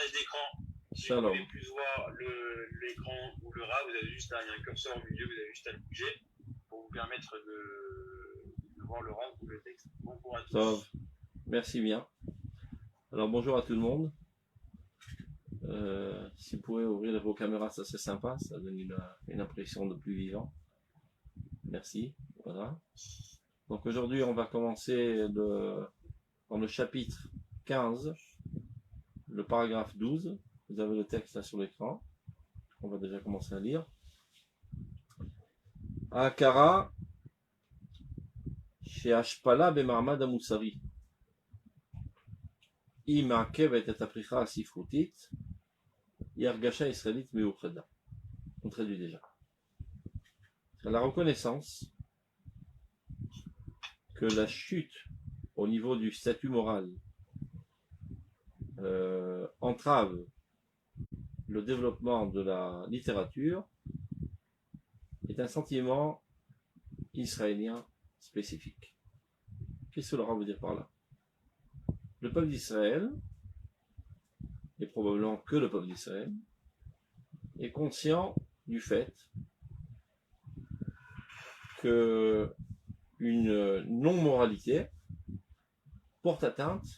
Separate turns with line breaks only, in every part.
partage d'écran. Si
Shalom.
vous voulez plus voir l'écran ou le rat, vous avez juste il y a un curseur au milieu, vous avez juste à le bouger pour vous permettre de voir le rat ou le texte. Bon courage à tous.
Tov. Merci bien. Alors bonjour à tout le monde. Si vous pouvez ouvrir vos caméras, ça c'est sympa, ça donne une impression de plus vivant. Merci. Voilà. Donc aujourd'hui on va commencer dans le chapitre 15, le paragraphe 12. Vous avez le texte là sur l'écran. On va déjà commencer à lire. Akara she'ashpala be'ma'amad ha'musari. היא מעכבת את הפריחה הספרותית, היא הרגשה ישראלית מיוחדה. On traduit déjà. La reconnaissance que la chute au niveau du statut moral entrave le développement de la littérature est un sentiment israélien spécifique. Qu'est-ce que cela veut dire par là? Le peuple d'Israël, et probablement que le peuple d'Israël, est conscient du fait que une non-moralité porte atteinte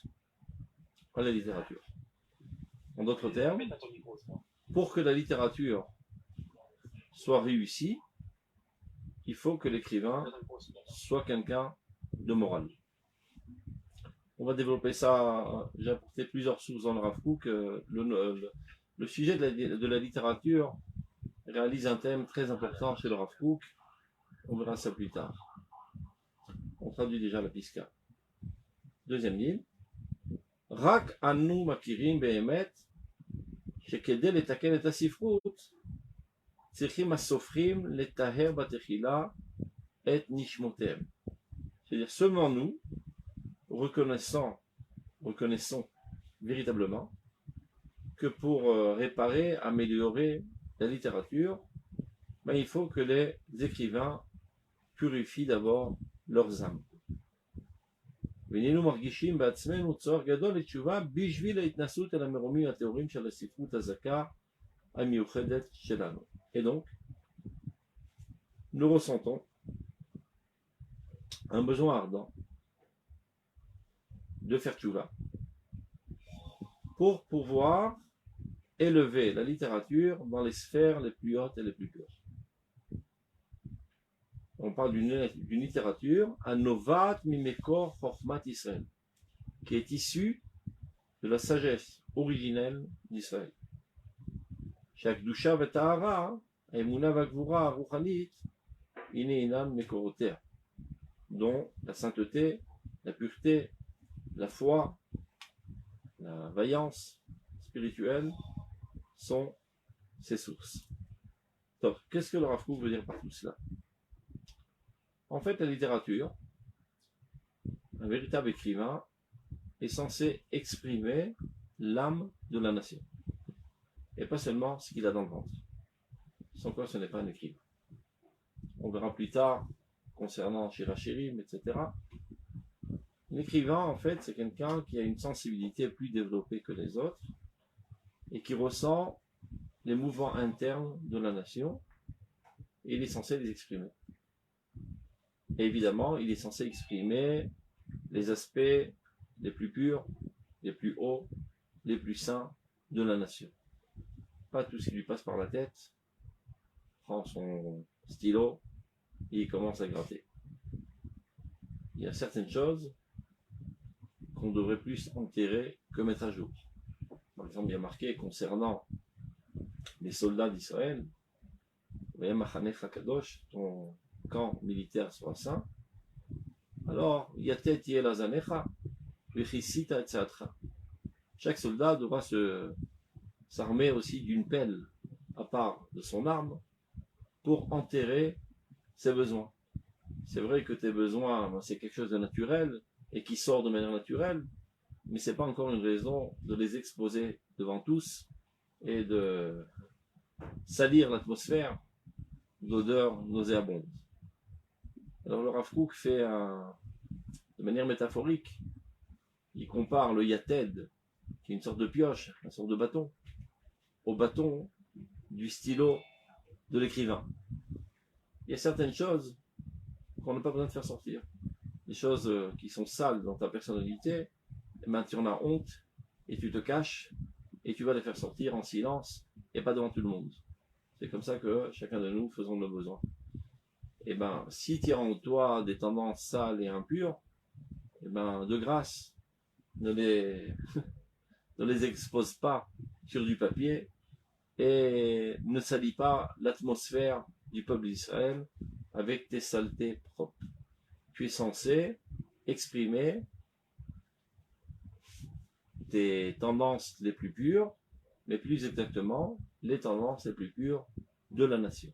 à la littérature. En d'autres termes, pour que la littérature soit réussie, il faut que l'écrivain soit quelqu'un de moral. On va développer ça. J'ai apporté plusieurs sources dans le Rav Kook. Le sujet de la littérature réalise un thème très important chez le Rav Kook. On verra ça plus tard. On traduit déjà la Piska. Deuxième ligne. Rak anu makirim be'emet שכדי לתקן את הספרות צריכים הסופרים לטהר בתחילה את נשמותיהם. C'est-à-dire seulement nous reconnaissons véritablement que pour réparer, améliorer la littérature, il faut que les écrivains purifient d'abord leurs âmes. והננו מרגישים בעצמנו צורך גדול לתשובה בשביל ההתנסות אל המרומים הטהורים של הספרות הזכה המיוחדת שלנו. Et donc, nous ressentons un besoin ardent de faire tchouva pour pouvoir élever la littérature dans les sphères les plus hautes et les plus pures. On parle d'une littérature anovat mimekor chokhmat Israël, qui est issue de la sagesse originelle d'Israël. Shakdusha v'tahara, emuna v'gvura ruchanit, ineinan mekoroter, dont la sainteté, la pureté, la foi, la vaillance spirituelle sont ses sources. Donc, qu'est-ce que le Rav Kook veut dire par tout cela? En fait, la littérature, un véritable écrivain, est censé exprimer l'âme de la nation. Et pas seulement ce qu'il a dans le ventre. Sans quoi ce n'est pas un écrivain. On verra plus tard, concernant Shirachirim, etc. L'écrivain, en fait, c'est quelqu'un qui a une sensibilité plus développée que les autres et qui ressent les mouvements internes de la nation et il est censé les exprimer. Et évidemment, il est censé exprimer les aspects les plus purs, les plus hauts, les plus saints de la nation. Pas tout ce qui lui passe par la tête, prend son stylo et il commence à gratter. Il y a certaines choses qu'on devrait plus enterrer que mettre à jour. Par exemple, il y a marqué concernant les soldats d'Israël, ton camp militaire soit saint, alors yatet yelazanecha vechisita etzaatcha. Chaque soldat devra s'armer aussi d'une pelle à part de son arme pour enterrer ses besoins. C'est vrai que tes besoins, c'est quelque chose de naturel et qui sort de manière naturelle, mais c'est pas encore une raison de les exposer devant tous et de salir l'atmosphère d'odeurs nauséabondes. Alors le Rav Kook fait de manière métaphorique, il compare le yated qui est une sorte de pioche, une sorte de bâton, au bâton du stylo de l'écrivain. Il y a certaines choses qu'on n'a pas besoin de faire sortir. Les choses qui sont sales dans ta personnalité, eh ben, tu en as honte et tu te caches et tu vas les faire sortir en silence et pas devant tout le monde. C'est comme ça que chacun de nous faisons nos besoins. Et ben, si tu as en toi des tendances sales et impures, et ben, de grâce, ne les expose pas sur du papier et ne salis pas l'atmosphère du peuple d'Israël avec tes saletés propres. Tu es censé exprimer tes tendances les plus pures, mais plus exactement les tendances les plus pures de la nation.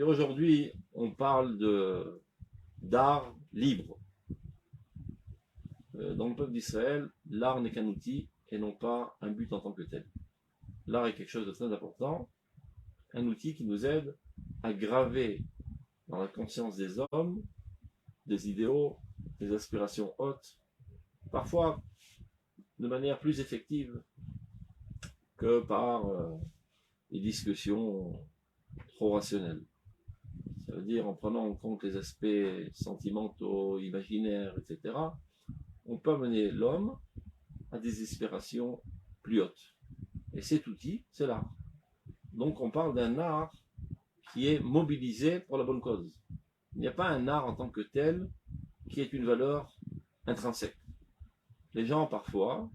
Aujourd'hui, on parle d'art libre. Dans le peuple d'Israël, l'art n'est qu'un outil et non pas un but en tant que tel. L'art est quelque chose de très important, un outil qui nous aide à graver dans la conscience des hommes des idéaux, des aspirations hautes, parfois de manière plus effective que par des discussions trop rationnelles. Ça veut dire en prenant en compte les aspects sentimentaux, imaginaires, etc., on peut amener l'homme à des aspirations plus hautes. Et cet outil, c'est l'art. Donc on parle d'un art qui est mobilisé pour la bonne cause. Il n'y a pas un art en tant que tel qui ait une valeur intrinsèque. Les gens, parfois,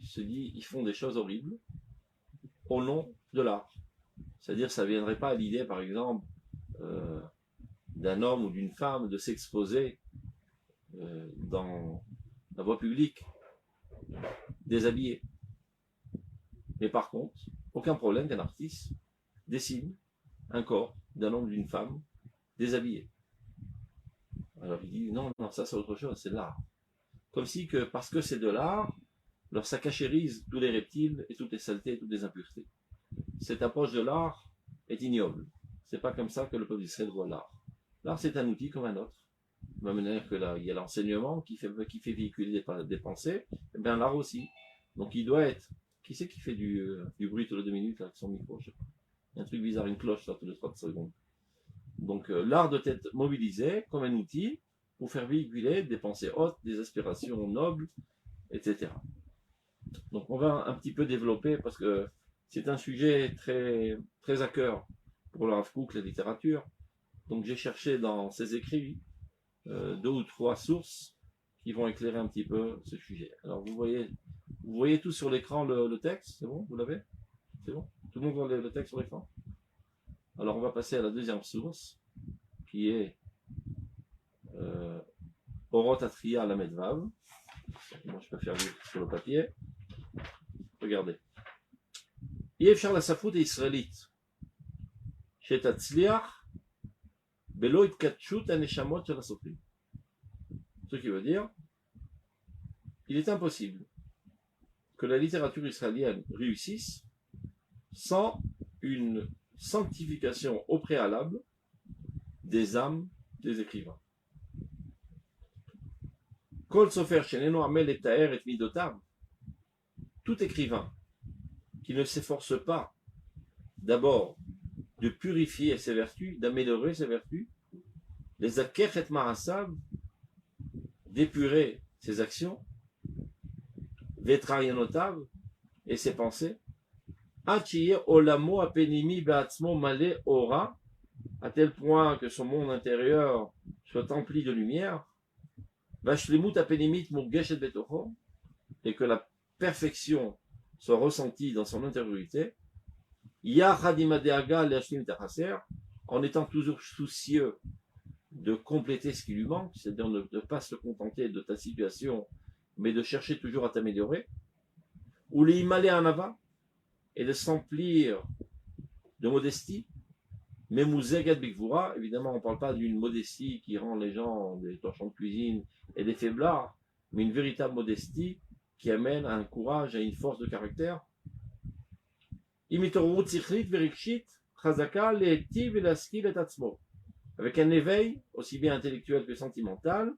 se disent, ils font des choses horribles au nom de l'art. C'est-à-dire, ça ne viendrait pas à l'idée, par exemple, d'un homme ou d'une femme de s'exposer dans la voie publique, déshabillé. Mais par contre, aucun problème qu'un artiste dessine un corps d'un homme ou d'une femme déshabillé. Alors il dit, non, ça c'est autre chose, c'est de l'art. Comme si que, parce que c'est de l'art, alors ça cachérise tous les reptiles et toutes les saletés et toutes les impuretés. Cette approche de l'art est ignoble. C'est pas comme ça que le peuple d'Israël voit l'art. L'art c'est un outil comme un autre. De la même manière que là, il y a l'enseignement qui fait véhiculer des pensées, et bien l'art aussi. Donc il doit être, qui c'est qui fait du bruit toutes les 2 minutes avec son micro, je sais pas. Il y a un truc bizarre, une cloche là, toutes les 30 secondes. Donc l'art doit être mobilisé comme un outil pour faire véhiculer des pensées hautes, des aspirations nobles, etc. Donc on va un petit peu développer parce que c'est un sujet très, très à cœur pour le Rav Kook, la littérature. Donc j'ai cherché dans ses écrits 2 ou 3 sources qui vont éclairer un petit peu ce sujet. Alors vous voyez tout sur l'écran le texte, c'est bon? Vous l'avez? C'est bon? Tout le monde voit le texte sur l'écran? Alors on va passer à la deuxième source, qui est Orot Atria Lamed Vav. Moi je peux faire lire sur le papier. Regardez. Yefchar la Safrout israélite. Shetatzliach Belo Itkatchut Aneshamot Shel Asofrim. Ce qui veut dire, il est impossible que la littérature israélienne réussisse sans une sanctification au préalable des âmes des écrivains. Kol Sofer Sheneno Amel et Taher et Midotav. Tout écrivain qui ne s'efforce pas d'abord de purifier ses vertus, d'améliorer ses vertus, les Akech et Marasav, d'épurer ses actions, Vetrayonotav et ses pensées, Achiye Olamo Apenimi Beatzmo Male Ora, à tel point que son monde intérieur soit empli de lumière, Vashlemut Apenimit Murgeshet Betocho, et que la perfection soit ressentie dans son intériorité, en étant toujours soucieux de compléter ce qui lui manque, c'est-à-dire de ne pas se contenter de ta situation, mais de chercher toujours à t'améliorer, ou les Himalaya en Ava, et de s'emplir de modestie, mais Mouzegat Bigvura, évidemment on ne parle pas d'une modestie qui rend les gens des torchons de cuisine et des faiblards, mais une véritable modestie qui amène à un courage, à une force de caractère. Avec un éveil, aussi bien intellectuel que sentimental,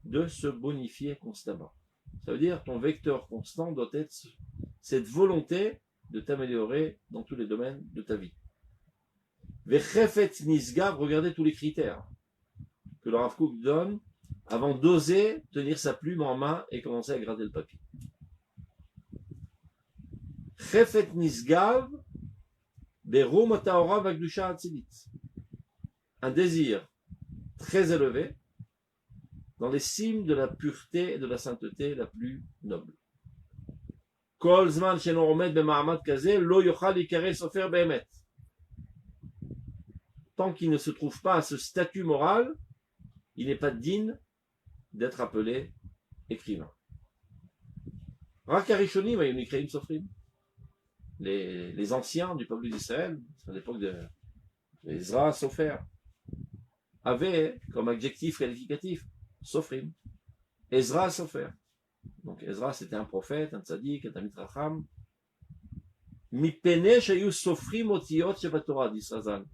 de se bonifier constamment. Ça veut dire ton vecteur constant doit être cette volonté de t'améliorer dans tous les domaines de ta vie. Vechefet nisgav, regardez tous les critères que le Rav Kook donne avant d'oser tenir sa plume en main et commencer à gratter le papier. Chefet nisgav, berum taora vagdusha atzilit. Un désir très élevé dans les cimes de la pureté et de la sainteté la plus noble. Kol zman she'eno omed b'ma'amad kazeh lo yochal yikare sofer be'emet. Tant qu'il ne se trouve pas à ce statut moral, il n'est pas digne d'être appelé écrivain. Rak harishonim hayom nikreim sofrim. Les anciens du peuple d'Israël, à l'époque de Ezra Sofer, avaient comme adjectif qualificatif Sofrim. Ezra Sofer. Donc Ezra c'était un prophète, un tzaddik, un talmid racham. Mipene shayu sofrim otiyot shebatorah, dit Razal.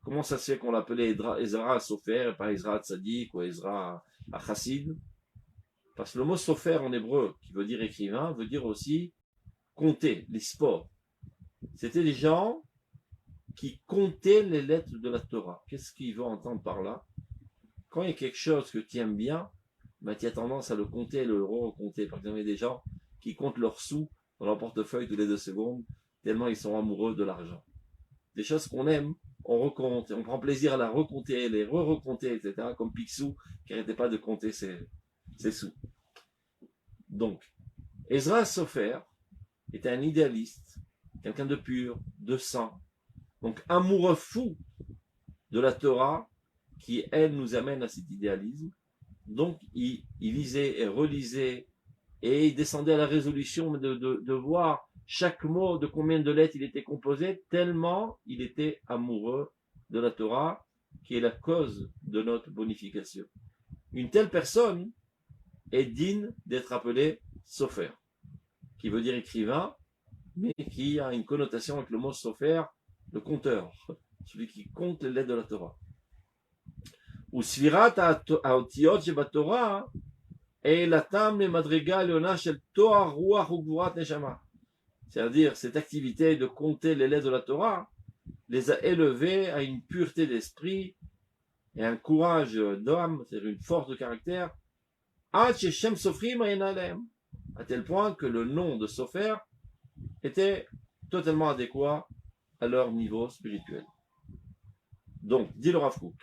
Comment ça se fait qu'on l'appelait Ezra Sofer et pas Ezra tzaddik ou Ezra chassid? Parce que le mot Sofer en hébreu, qui veut dire écrivain, veut dire aussi compter, les sports. C'était des gens qui comptaient les lettres de la Torah. Qu'est-ce qu'il veut entendre par là? Quand il y a quelque chose que tu aimes bien, ben, tu as tendance à le compter, le recompter. Par exemple, il y a des gens qui comptent leurs sous dans leur portefeuille tous les 2 secondes, tellement ils sont amoureux de l'argent. Des choses qu'on aime, on recompte, on prend plaisir à la recompter, les re-recompter, etc. Comme Picsou, qui n'arrêtait pas de compter ses sous. Donc, Ezra Sofer était un idéaliste, quelqu'un de pur, de saint, donc amoureux fou de la Torah, qui, elle, nous amène à cet idéalisme. Donc, il lisait et relisait, et il descendait à la résolution de voir chaque mot, de combien de lettres il était composé, tellement il était amoureux de la Torah, qui est la cause de notre bonification. Une telle personne est digne d'être appelée sofer, qui veut dire écrivain, mais qui a une connotation avec le mot sofer, le compteur, celui qui compte les lettres de la Torah. Ou sfirat haotiyot shebatorah eilatam le madriga leona shel toar ruach ugvurat neshama. C'est-à-dire, cette activité de compter les lettres de la Torah les a élevés à une pureté d'esprit et un courage d'âme, c'est-à-dire une force de caractère, à tel point que le nom de Sofer était totalement adéquat à leur niveau spirituel. Donc, dit le Rav Kook,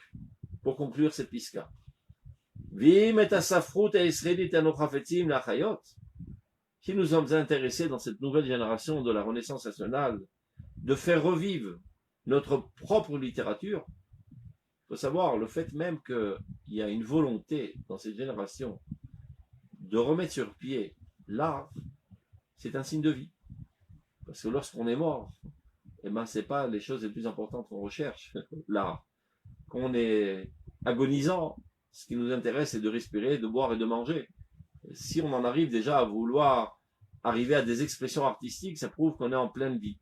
pour conclure cette piska, si nous sommes intéressés dans cette nouvelle génération de la Renaissance nationale de faire revivre notre propre littérature, il faut savoir le fait même qu'il y a une volonté dans cette génération de remettre sur pied l'art, c'est un signe de vie. Parce que lorsqu'on est mort, eh ben, c'est pas les choses les plus importantes qu'on recherche, l'art. Quand on est agonisant, ce qui nous intéresse, c'est de respirer, de boire et de manger. Si on en arrive déjà à vouloir arriver à des expressions artistiques, ça prouve qu'on est en pleine vie.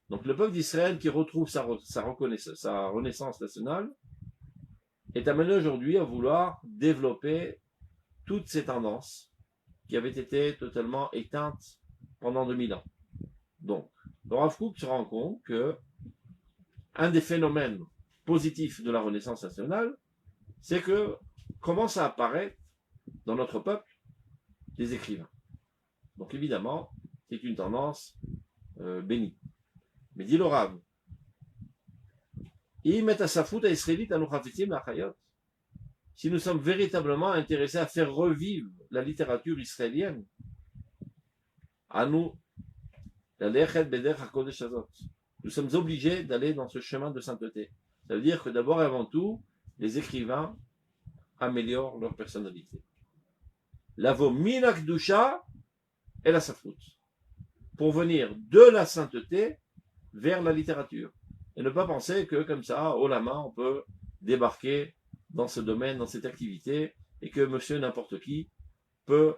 Donc le peuple d'Israël qui retrouve sa renaissance nationale est amené aujourd'hui à vouloir développer toutes ces tendances qui avaient été totalement éteintes pendant 2000 ans. Donc, le Rav Kook se rend compte que un des phénomènes positifs de la Renaissance nationale, c'est que commence à apparaître dans notre peuple des écrivains. Donc évidemment, c'est une tendance bénie. Mais dit le Rav, si nous sommes véritablement intéressés à faire revivre la littérature israélienne, à nous, nous sommes obligés d'aller dans ce chemin de sainteté. Ça veut dire que d'abord et avant tout, les écrivains améliorent leur personnalité. Lavo minak dusha et la safrut. Pour venir de la sainteté vers la littérature. Et ne pas penser que comme ça, haut la main, on peut débarquer dans ce domaine, dans cette activité, et que monsieur n'importe qui peut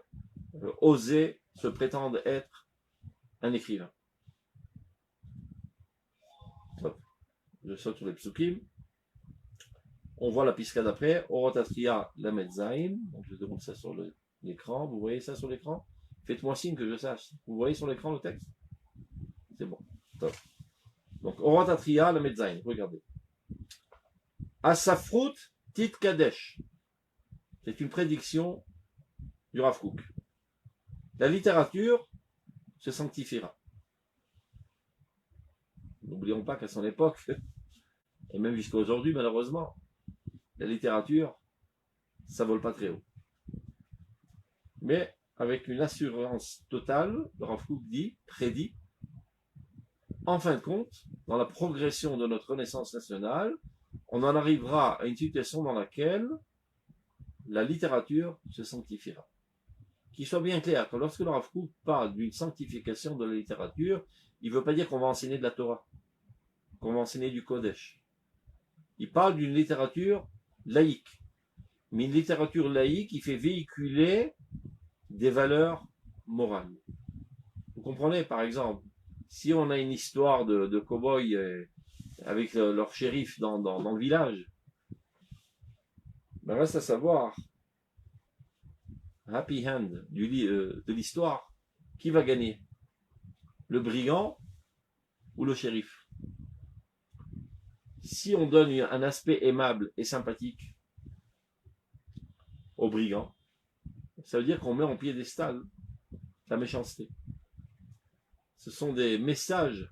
oser se prétendre être un écrivain. Hop. Je saute sur les psukim. On voit la pisca d'après. Orotatria la metzaim. Donc je déroule ça sur l'écran. Vous voyez ça sur l'écran? Faites-moi signe que je sache. Vous voyez sur l'écran le texte? C'est bon. Top. Donc, Orat Atria, la Medzain. Regardez. Asafrut Tit Kadesh. C'est une prédiction du Rav Kook. La littérature se sanctifiera. N'oublions pas qu'à son époque, et même jusqu'à aujourd'hui, malheureusement, la littérature, ça vole pas très haut. Mais avec une assurance totale, le Rav Kook prédit, en fin de compte, dans la progression de notre Renaissance nationale, on en arrivera à une situation dans laquelle la littérature se sanctifiera. Qu'il soit bien clair que lorsque le Rav Kook parle d'une sanctification de la littérature, il ne veut pas dire qu'on va enseigner de la Torah, qu'on va enseigner du Kodesh. Il parle d'une littérature laïque, mais une littérature laïque qui fait véhiculer des valeurs morales. Vous comprenez, par exemple, si on a une histoire de cow-boys avec leur shérif dans le village, ben reste à savoir, happy hand de l'histoire, qui va gagner? Le brigand ou le shérif? Si on donne un aspect aimable et sympathique au brigand, ça veut dire qu'on met en piédestal la méchanceté. Ce sont des messages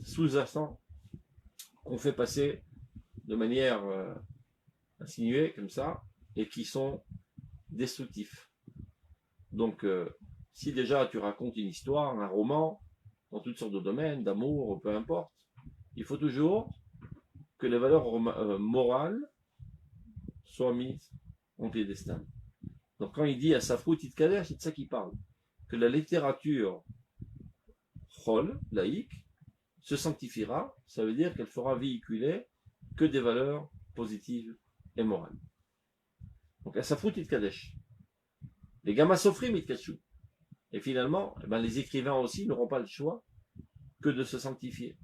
sous-jacents qu'on fait passer de manière insinuée, comme ça, et qui sont destructifs. Donc, si déjà tu racontes une histoire, un roman, dans toutes sortes de domaines, d'amour, peu importe, il faut toujours que les valeurs morales soient mises en piédestal. Donc quand il dit à Safrut Tit Kadesh, c'est de ça qu'il parle. Que la littérature chol, laïque, se sanctifiera, ça veut dire qu'elle fera véhiculer que des valeurs positives et morales. Donc à Safrut Tit Kadesh. Les gamins Sofrim It Kachu. Et finalement, les écrivains aussi n'auront pas le choix que de se sanctifier.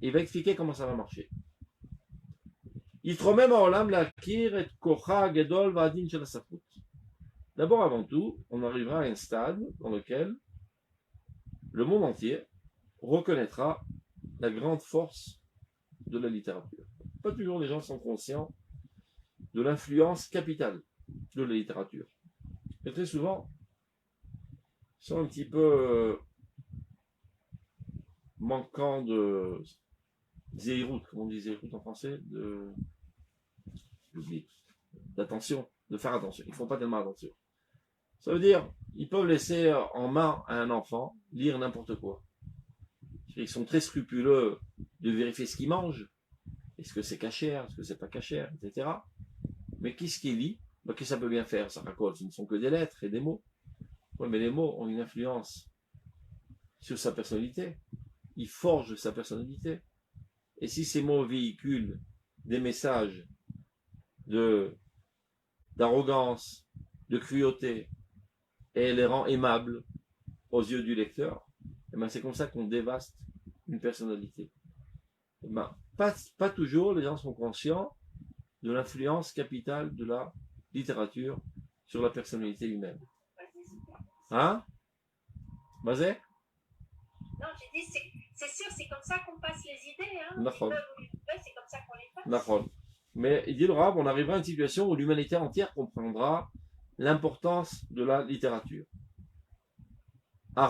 Il va expliquer comment ça va marcher. D'abord, avant tout, on arrivera à un stade dans lequel le monde entier reconnaîtra la grande force de la littérature. Pas toujours les gens sont conscients de l'influence capitale de la littérature. Et très souvent, ils sont un petit peu manquants de zéhirout, comment on dit zéhirout en français, d'attention, de faire attention. Ils ne font pas tellement attention. Ça veut dire, ils peuvent laisser en main à un enfant lire n'importe quoi. Ils sont très scrupuleux de vérifier ce qu'il mange. Est-ce que c'est cachère, est-ce que c'est pas cachère, etc. Mais qu'est-ce qu'il lit? Qu'est-ce que ça peut bien faire? Ça raconte, ce ne sont que des lettres et des mots. Oui, mais les mots ont une influence sur sa personnalité. Ils forgent sa personnalité. Et si ces mots véhiculent des messages d'arrogance, de cruauté, et les rend aimables aux yeux du lecteur, c'est comme ça qu'on dévaste une personnalité. Pas toujours les gens sont conscients de l'influence capitale de la littérature sur la personnalité humaine. Hein? Basé?
Non, j'ai dit, c'est sûr, c'est comme ça qu'on passe les idées. Hein. C'est comme ça qu'on les passe.
D'accord. Mais il dit le Rav, on arrivera à une situation où l'humanité entière comprendra l'importance de la littérature. C'est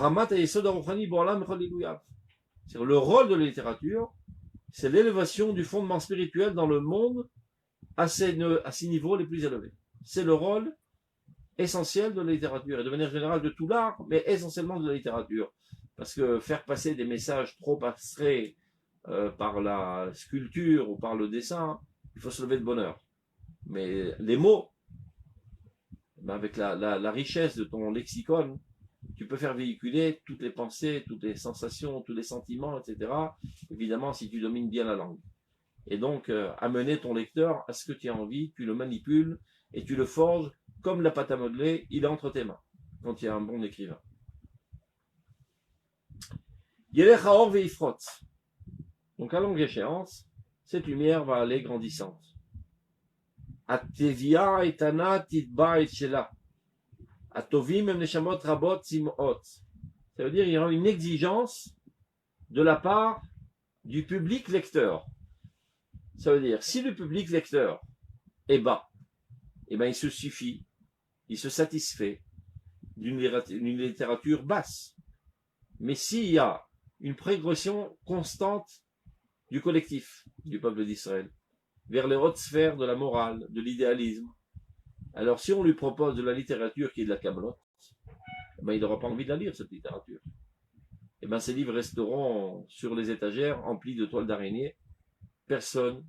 le rôle de la littérature, c'est l'élévation du fondement spirituel dans le monde à ces niveaux les plus élevés. C'est le rôle essentiel de la littérature, et de manière générale de tout l'art, mais essentiellement de la littérature. Parce que faire passer des messages trop abstraits par la sculpture ou par le dessin, il faut se lever de bonne heure. Mais les mots, avec la richesse de ton lexicon, tu peux faire véhiculer toutes les pensées, toutes les sensations, tous les sentiments, etc. Évidemment, si tu domines bien la langue. Et donc, amener ton lecteur à ce que tu as envie, tu le manipules et tu le forges comme la pâte à modeler, il est entre tes mains, quand il y a un bon écrivain. Yelech haor veifrot. Donc, à longue échéance, cette lumière va aller grandissante. Atevia etana titba et shela. Atovim em neshamot rabot simot. Ça veut dire qu'il y aura une exigence de la part du public lecteur. Ça veut dire, si le public lecteur est bas, eh ben il se suffit, il se satisfait d'une littérature basse. Mais s'il y a une progression constante du collectif, du peuple d'Israël, vers les hautes sphères de la morale, de l'idéalisme, alors si on lui propose de la littérature qui est de la camelote, eh ben il n'aura pas envie de la lire, cette littérature. Eh ben ces livres resteront sur les étagères, emplis de toiles d'araignée. Personne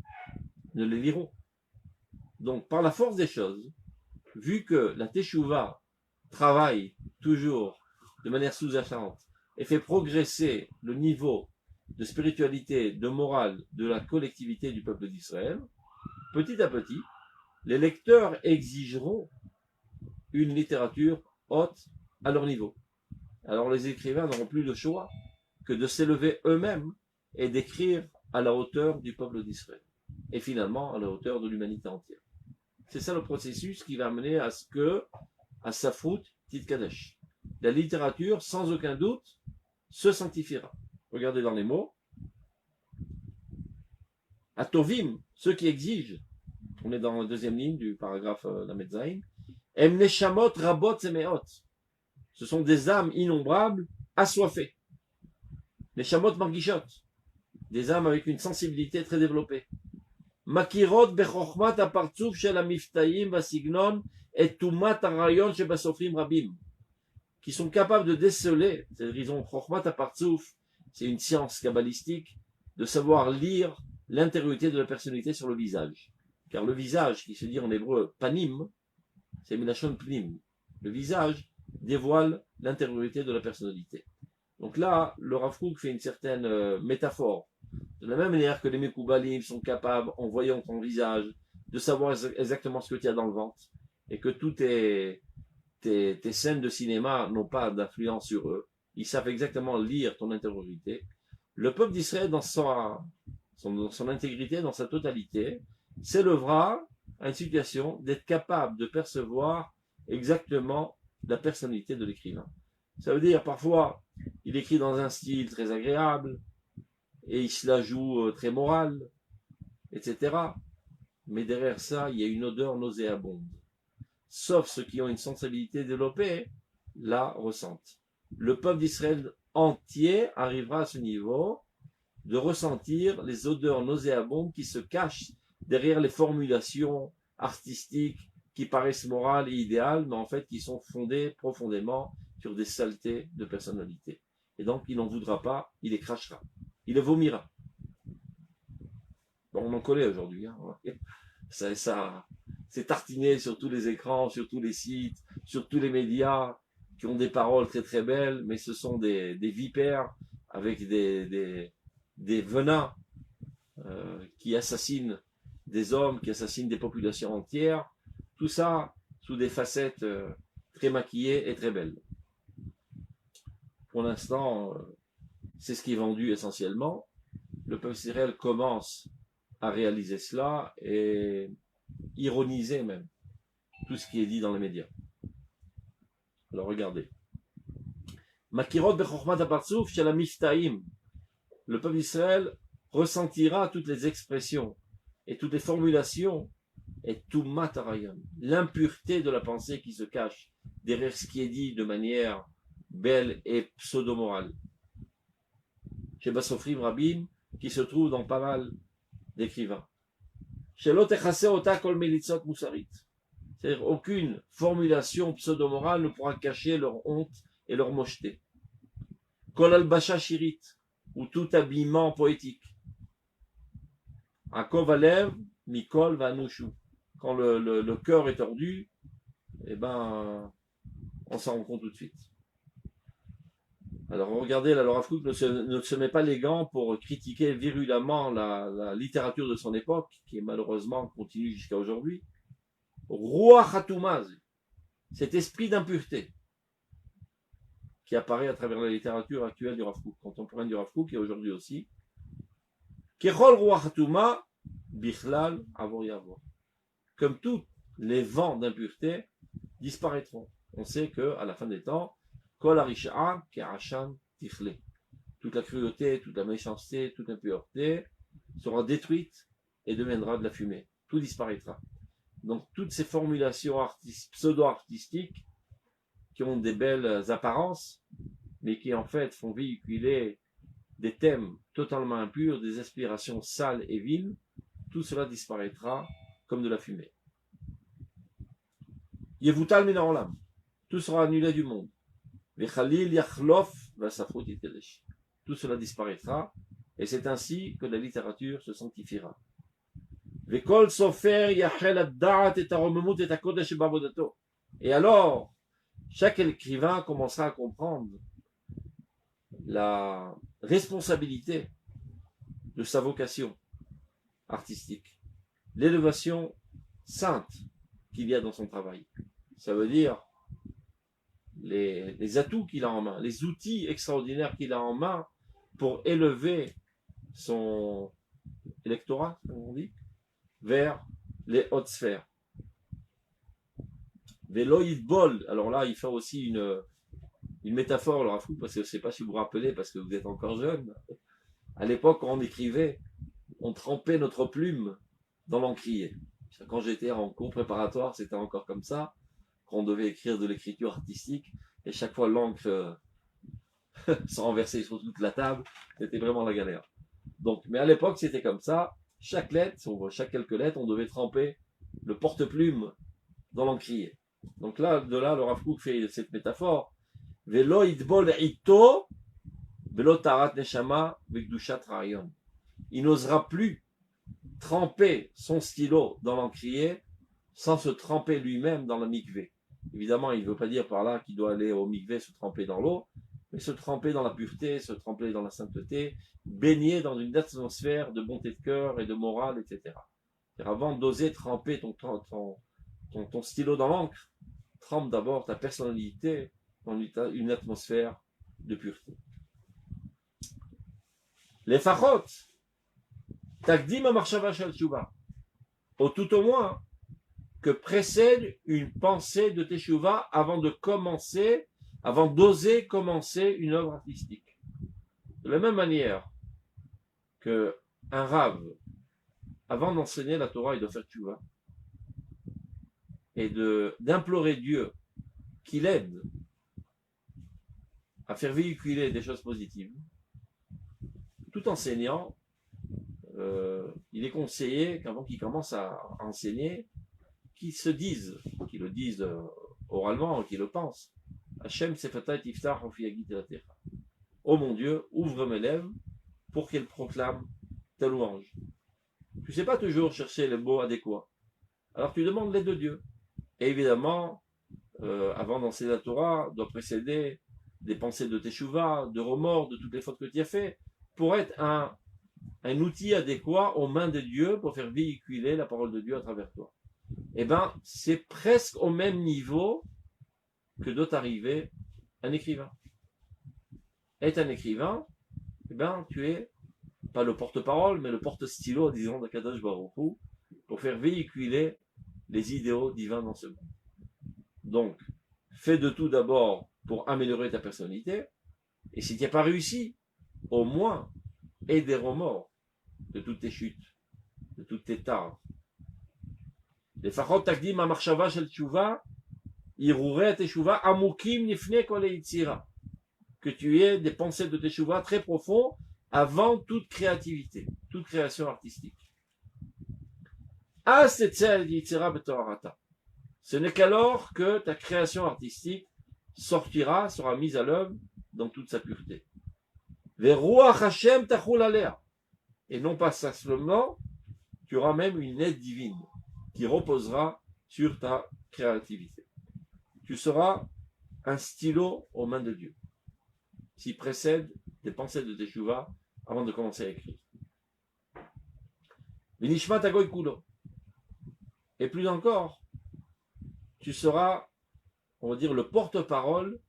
ne les liront. Donc, par la force des choses, vu que la Teshuvah travaille toujours de manière sous-jacente et fait progresser le niveau de spiritualité, de morale de la collectivité du peuple d'Israël, petit à petit, les lecteurs exigeront une littérature haute à leur niveau. Alors les écrivains n'auront plus le choix que de s'élever eux-mêmes et d'écrire à la hauteur du peuple d'Israël. Et finalement, à la hauteur de l'humanité entière. C'est ça le processus qui va amener à ce que, à Safrout Tidkadesh, la littérature, sans aucun doute, se sanctifiera. Regardez dans les mots. Atovim, ceux qui exigent, on est dans la deuxième ligne du paragraphe Lamed Zayin, Em neshamot rabot semeot. Ce sont des âmes innombrables, assoiffées. Neshamot margishot. Des âmes avec une sensibilité très développée. Makirot bechokhmat apartsouf shel hamiftaim vasignon et tumat harayon shebasofrim rabim. Qui sont capables de déceler, c'est-à-dire ils ont chokhmat apartsouf, c'est une science kabbalistique, de savoir lire l'intériorité de la personnalité sur le visage. Car le visage, qui se dit en hébreu panim, c'est milachon pnim. Le visage dévoile l'intériorité de la personnalité. Donc là, le Rav Kook fait une certaine métaphore. De la même manière que les Mekoubalim sont capables, en voyant ton visage, de savoir exactement ce que tu as dans le ventre, et que toutes tes scènes de cinéma n'ont pas d'influence sur eux. Ils savent exactement lire ton intériorité. Le peuple d'Israël, dans son intégrité, dans sa totalité, s'élèvera à une situation d'être capable de percevoir exactement la personnalité de l'écrivain. Ça veut dire, parfois, il écrit dans un style très agréable, et il se la joue très moral, etc. Mais derrière ça, il y a une odeur nauséabonde. Sauf ceux qui ont une sensibilité développée, la ressentent. Le peuple d'Israël entier arrivera à ce niveau de ressentir les odeurs nauséabondes qui se cachent derrière les formulations artistiques qui paraissent morales et idéales, mais en fait qui sont fondées profondément sur des saletés de personnalité. Et donc il n'en voudra pas, il les crachera. Il le vomira. Bon, on en connaît aujourd'hui. Hein. Ça, c'est tartiné sur tous les écrans, sur tous les sites, sur tous les médias qui ont des paroles très très belles, mais ce sont des vipères avec des venins qui assassinent des hommes, qui assassinent des populations entières. Tout ça sous des facettes très maquillées et très belles. Pour l'instant, c'est ce qui est vendu essentiellement. Le peuple d'Israël commence à réaliser cela et ironiser même tout ce qui est dit dans les médias. Alors regardez. Makirot bechokhmat apartsouf shel hamiftaim. Le peuple d'Israël ressentira toutes les expressions et toutes les formulations et tout matarayon, l'impureté de la pensée qui se cache derrière ce qui est dit de manière belle et pseudo-morale. Chez Basofrim Rabim, qui se trouve dans pas mal d'écrivains. Chez l'Otechase Kol Melitzot Moussarit. C'est-à-dire aucune formulation pseudo-morale ne pourra cacher leur honte et leur mocheté. Kol Albasha Shirit, ou tout habillement poétique. Akov Alev, Mikol Vanushu. Quand le cœur est tordu, eh ben, on s'en rend compte tout de suite. Alors regardez, la Rav Kook ne se met pas les gants pour critiquer virulemment la littérature de son époque, qui est malheureusement continue jusqu'à aujourd'hui. Ruach Hatumaz, cet esprit d'impureté qui apparaît à travers la littérature actuelle du Rav Kook, contemporaine du Rav Kook et aujourd'hui aussi. Kechol Ruach Hatuma, Bichlal Avor Yavor. Comme tous les vents d'impureté disparaîtront. on sait qu'à la fin des temps, Kol Arisha'a Ke'ashan Tichle. Toute la cruauté, toute la méchanceté, toute l'impureté sera détruite et deviendra de la fumée. Tout disparaîtra. Donc toutes ces formulations pseudo-artistiques qui ont des belles apparences, mais qui en fait font véhiculer des thèmes totalement impurs, des aspirations sales et viles, tout cela disparaîtra comme de la fumée. Yevutal min ha'olam. Tout sera annulé du monde. Vechalil yachlof v'asafrut yitkadesh. Tout cela disparaîtra, et c'est ainsi que la littérature se sanctifiera. Vekol sofer yachel ad-da'at et aromemut et hakodesh ba'avodato. Et alors, chaque écrivain commencera à comprendre la responsabilité de sa vocation artistique, l'élévation sainte qu'il y a dans son travail. Ça veut dire les atouts qu'il a en main, les outils extraordinaires qu'il a en main pour élever son électorat, comme on dit, vers les hautes sphères. Vélo Yitbol, alors là il fait aussi une métaphore, le Rafou, parce que je ne sais pas si vous vous rappelez, parce que vous êtes encore jeune. À l'époque, quand on écrivait, on trempait notre plume dans l'encrier. Quand j'étais en cours préparatoire, c'était encore comme ça, quand on devait écrire de l'écriture artistique, et chaque fois l'encre se renversait sur toute la table, c'était vraiment la galère. Donc, mais à l'époque, c'était comme ça, chaque quelques lettres, on devait tremper le porte-plume dans l'encrier. Donc là, de là, le Rav Kook fait cette métaphore. Velo idbol ito, velo tarat neshama vekdushat rayon. Il n'osera plus tremper son stylo dans l'encrier sans se tremper lui-même dans la mikvé. Évidemment, il ne veut pas dire par là qu'il doit aller au mikvé se tremper dans l'eau, mais se tremper dans la pureté, se tremper dans la sainteté, baigner dans une atmosphère de bonté de cœur et de morale, etc. Avant d'oser tremper ton stylo dans l'encre, trempe d'abord ta personnalité dans une atmosphère de pureté. Les fachot, takdim amachshava shel teshuva, au tout au moins que précède une pensée de teshuva avant d'oser commencer une œuvre artistique. De la même manière que un rave, avant d'enseigner la Torah, il doit faire teshuva et d'implorer Dieu qu'il aide à faire véhiculer des choses positives. Tout enseignant, il est conseillé qu'avant qu'il commence à enseigner, qu'il le dise oralement, qu'il le pense. Hachem sefatai tiftar ofiyagit elatecha. Oh mon Dieu, ouvre mes lèvres pour qu'elle proclame ta louange. Tu ne sais pas toujours chercher les mots adéquats. Alors tu demandes l'aide de Dieu. Et évidemment, avant d'enseigner la Torah, doit précéder des pensées de teshuva, de remords, de toutes les fautes que tu as fait, pour être un outil adéquat aux mains de Dieu pour faire véhiculer la parole de Dieu à travers toi. Eh bien, c'est presque au même niveau que doit arriver un écrivain. Être un écrivain, eh bien, tu es pas le porte-parole, mais le porte-stylo, disons, d'Akadosh Baruch Hu, pour faire véhiculer les idéaux divins dans ce monde. Donc, fais de tout d'abord pour améliorer ta personnalité, et si tu n'as pas réussi, au moins, aie des remords de toutes tes chutes, de toutes tes tares. Les fachot takdim amachshava shel teshuva, irurei teshuva amukim nifne kol yitzira. Que tu aies des pensées de teshuva très profonds avant toute créativité, toute création artistique. Ce n'est qu'alors que ta création artistique sera mise à l'œuvre dans toute sa pureté. Et non pas seulement, tu auras même une aide divine qui reposera sur ta créativité. Tu seras un stylo aux mains de Dieu, qui précède des pensées de teshuva avant de commencer à écrire. Vinishmat agoy kulo. Et plus encore, tu seras, on va dire, le porte-parole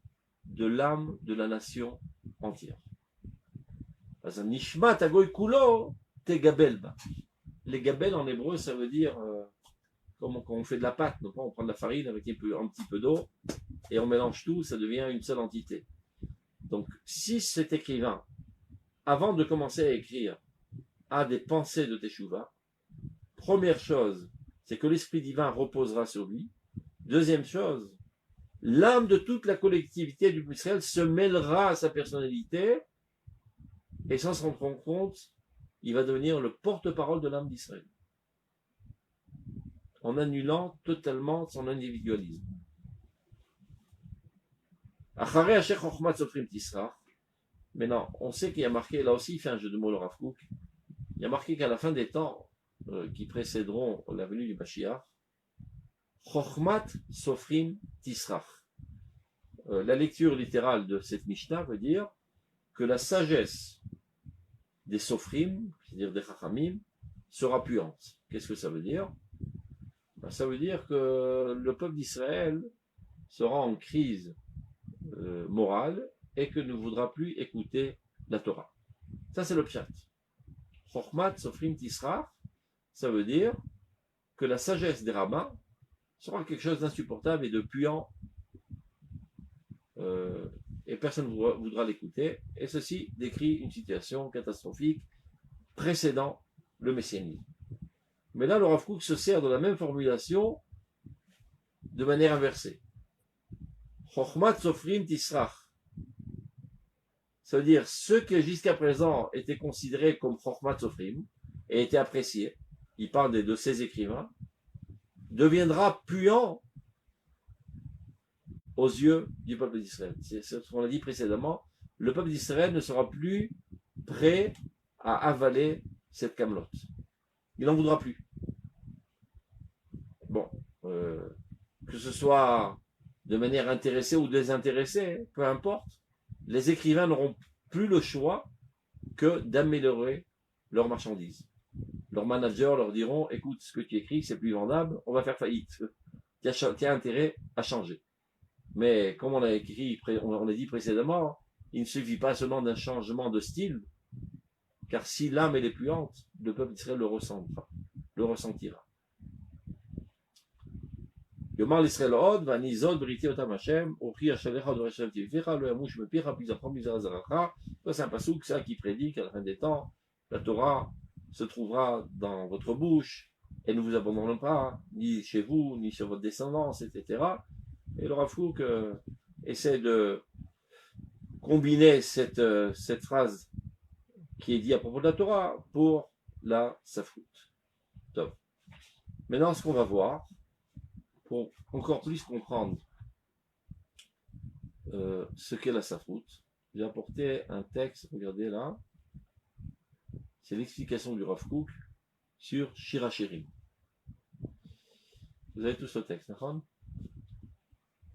de l'âme de la nation entière. Nishmat agoy kulo te gabelba. Les gabel en hébreu, ça veut dire comme quand on fait de la pâte, donc on prend de la farine avec un petit peu d'eau, et on mélange tout, ça devient une seule entité. Donc, si cet écrivain, avant de commencer à écrire, a des pensées de Teshuvah, première chose, c'est que l'Esprit divin reposera sur lui. Deuxième chose, l'âme de toute la collectivité du peuple d'Israël se mêlera à sa personnalité, et sans se rendre compte, il va devenir le porte-parole de l'âme d'Israël, en annulant totalement son individualisme. Maintenant, on sait qu'il y a marqué, là aussi il fait un jeu de mots le Rav Kook, il y a marqué qu'à la fin des temps qui précéderont la venue du Mashiach, Chochmat Sofrim Tisrach. La lecture littérale de cette Mishnah veut dire que la sagesse des Sofrim, c'est-à-dire des Chachamim, sera puante. Qu'est-ce que ça veut dire? Ça veut dire que le peuple d'Israël sera en crise morale et que ne voudra plus écouter la Torah. Ça, c'est le pshat. Chochmat Sofrim Tisrach, ça veut dire que la sagesse des rabbins sera quelque chose d'insupportable et de puant, et personne ne voudra l'écouter. Et ceci décrit une situation catastrophique précédant le messianisme. Mais là, le Rav Kook se sert de la même formulation de manière inversée. Chochmat Sofrim Tisrach. Ça veut dire ceux qui jusqu'à présent étaient considérés comme Chochmat Sofrim et étaient appréciés, il parle de ces écrivains, deviendra puant aux yeux du peuple d'Israël. C'est ce qu'on a dit précédemment, le peuple d'Israël ne sera plus prêt à avaler cette camelote. Il n'en voudra plus. Bon, que ce soit de manière intéressée ou désintéressée, peu importe, les écrivains n'auront plus le choix que d'améliorer leurs marchandises. Leurs managers leur diront, écoute, ce que tu écris, c'est plus vendable, on va faire faillite. Tu as intérêt à changer. Mais comme on a dit précédemment, il ne suffit pas seulement d'un changement de style, car si l'âme est puante, le peuple d'Israël le ressentira. Yomar l'Israël od, vanizod, briti otam Hashem, ochri hachalecha de Hashem tivicha, le yamush me pira, puis apprend bizarrazaracha. Ça, c'est un pasouk, ça, qui prédit qu'à la fin des temps, la Torah se trouvera dans votre bouche, et ne vous abandonnera pas, ni chez vous, ni sur votre descendance, etc. Et le Rav Kook essaie de combiner cette phrase qui est dit à propos de la Torah pour la Safrout. Top. Maintenant, ce qu'on va voir, pour encore plus comprendre ce qu'est la Safrout, j'ai apporté un texte, regardez là, c'est l'explication du Rav Kook sur Shir HaShirim. Vous avez tous le texte, d'accord?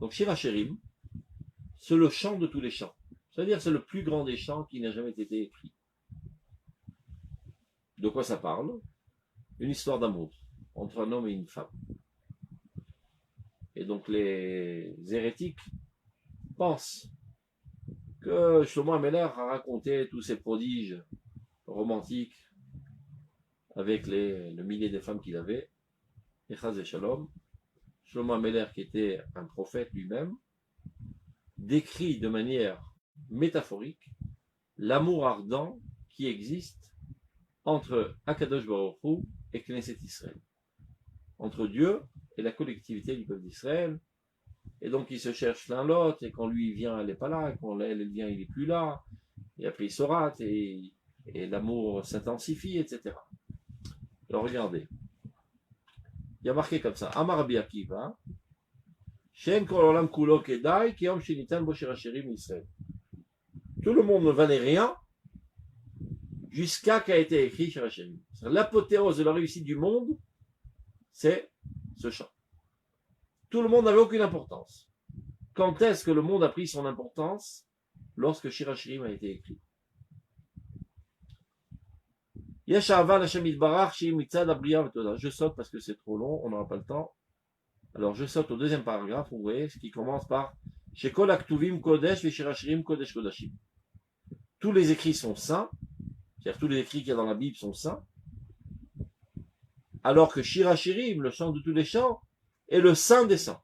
Donc Shir HaShirim, c'est le chant de tous les chants. C'est-à-dire c'est le plus grand des chants qui n'a jamais été écrit. De quoi ça parle? Une histoire d'amour entre un homme et une femme. Et donc les hérétiques pensent que Shlomo HaMelech a raconté tous ces prodiges romantiques avec le millier de femmes qu'il avait, et Chaz et Shalom. Shlomo HaMelech, qui était un prophète lui-même, décrit de manière métaphorique l'amour ardent qui existe entre Akadosh Baruch Hu et Knesset Israël, entre Dieu et la collectivité du peuple d'Israël. Et donc ils se cherchent l'un l'autre, et quand lui vient, elle n'est pas là, et quand elle vient, il n'est plus là, et après ils se ratent, et l'amour s'intensifie, etc. Alors regardez, il y a marqué comme ça, Amar Rabbi Akiva, Shen kol olam kulo kedai, ki yom shenitan bo shir hashirim Israël. Tout le monde ne valait rien jusqu'à qu'a été écrit Shir HaShirim. L'apothéose de la réussite du monde, c'est ce chant. Tout le monde n'avait aucune importance. Quand est-ce que le monde a pris son importance? Lorsque Shir HaShirim a été écrit. Je saute parce que c'est trop long, on n'aura pas le temps. Alors je saute au deuxième paragraphe, vous voyez, ce qui commence par Shekol Aktuvim Kodesh ve Shir HaShirim Kodesh Kodashim. Tous les écrits sont saints, c'est-à-dire tous les écrits qu'il y a dans la Bible sont saints, alors que Shir HaShirim, le chant de tous les chants, est le saint des saints.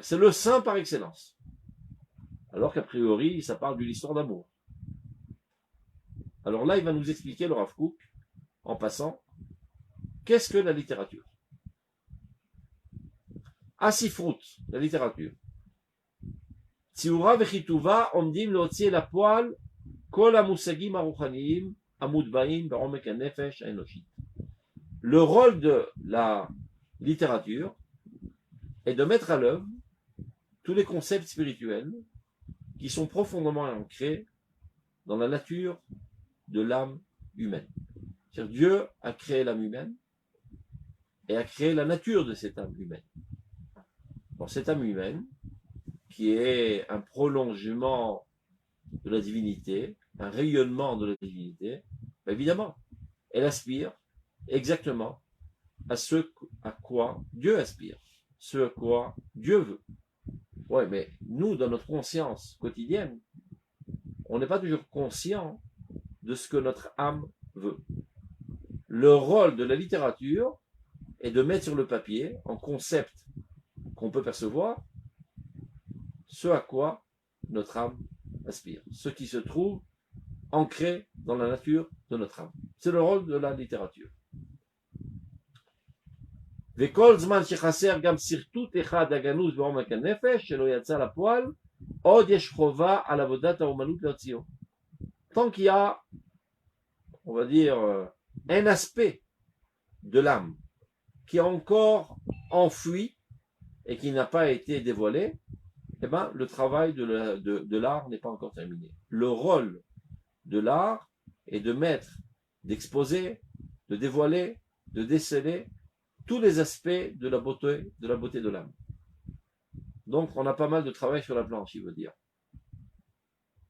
C'est le saint par excellence. Alors qu'a priori, ça parle d'une histoire d'amour. Alors là, il va nous expliquer, le Rav Kook, en passant, qu'est-ce que la littérature? Asifrut, la littérature. Tziura vechituva omdim leotzi la poal kol hamusagim haruchaniyim amudbaim baromek hanefesh haenoshit. Le rôle de la littérature est de mettre à l'œuvre tous les concepts spirituels qui sont profondément ancrés dans la nature de l'âme humaine. C'est-à-dire Dieu a créé l'âme humaine et a créé la nature de cette âme humaine. Dans cette âme humaine, qui est un prolongement de la divinité, un rayonnement de la divinité, évidemment, elle aspire exactement à ce à quoi Dieu aspire, ce à quoi Dieu veut. Ouais, mais nous, dans notre conscience quotidienne, on n'est pas toujours conscient de ce que notre âme veut. Le rôle de la littérature est de mettre sur le papier, en concept qu'on peut percevoir, ce à quoi notre âme aspire, ce qui se trouve ancré dans la nature de notre âme. C'est le rôle de la littérature. וכל זמן שחסר גם שרטוט אחד הגנוז בעומק הנפש שלא יצא לפועל, עוד יש חובה על עבודת האומנות להוציאו. Tant qu'il y a, on va dire, un aspect de l'âme qui est encore enfoui et qui n'a pas été dévoilé, eh ben, le travail de l'art n'est pas encore terminé. Le rôle de l'art est de mettre, d'exposer, de dévoiler, de déceler tous les aspects de la beauté de l'âme. Donc, on a pas mal de travail sur la planche, il veut dire.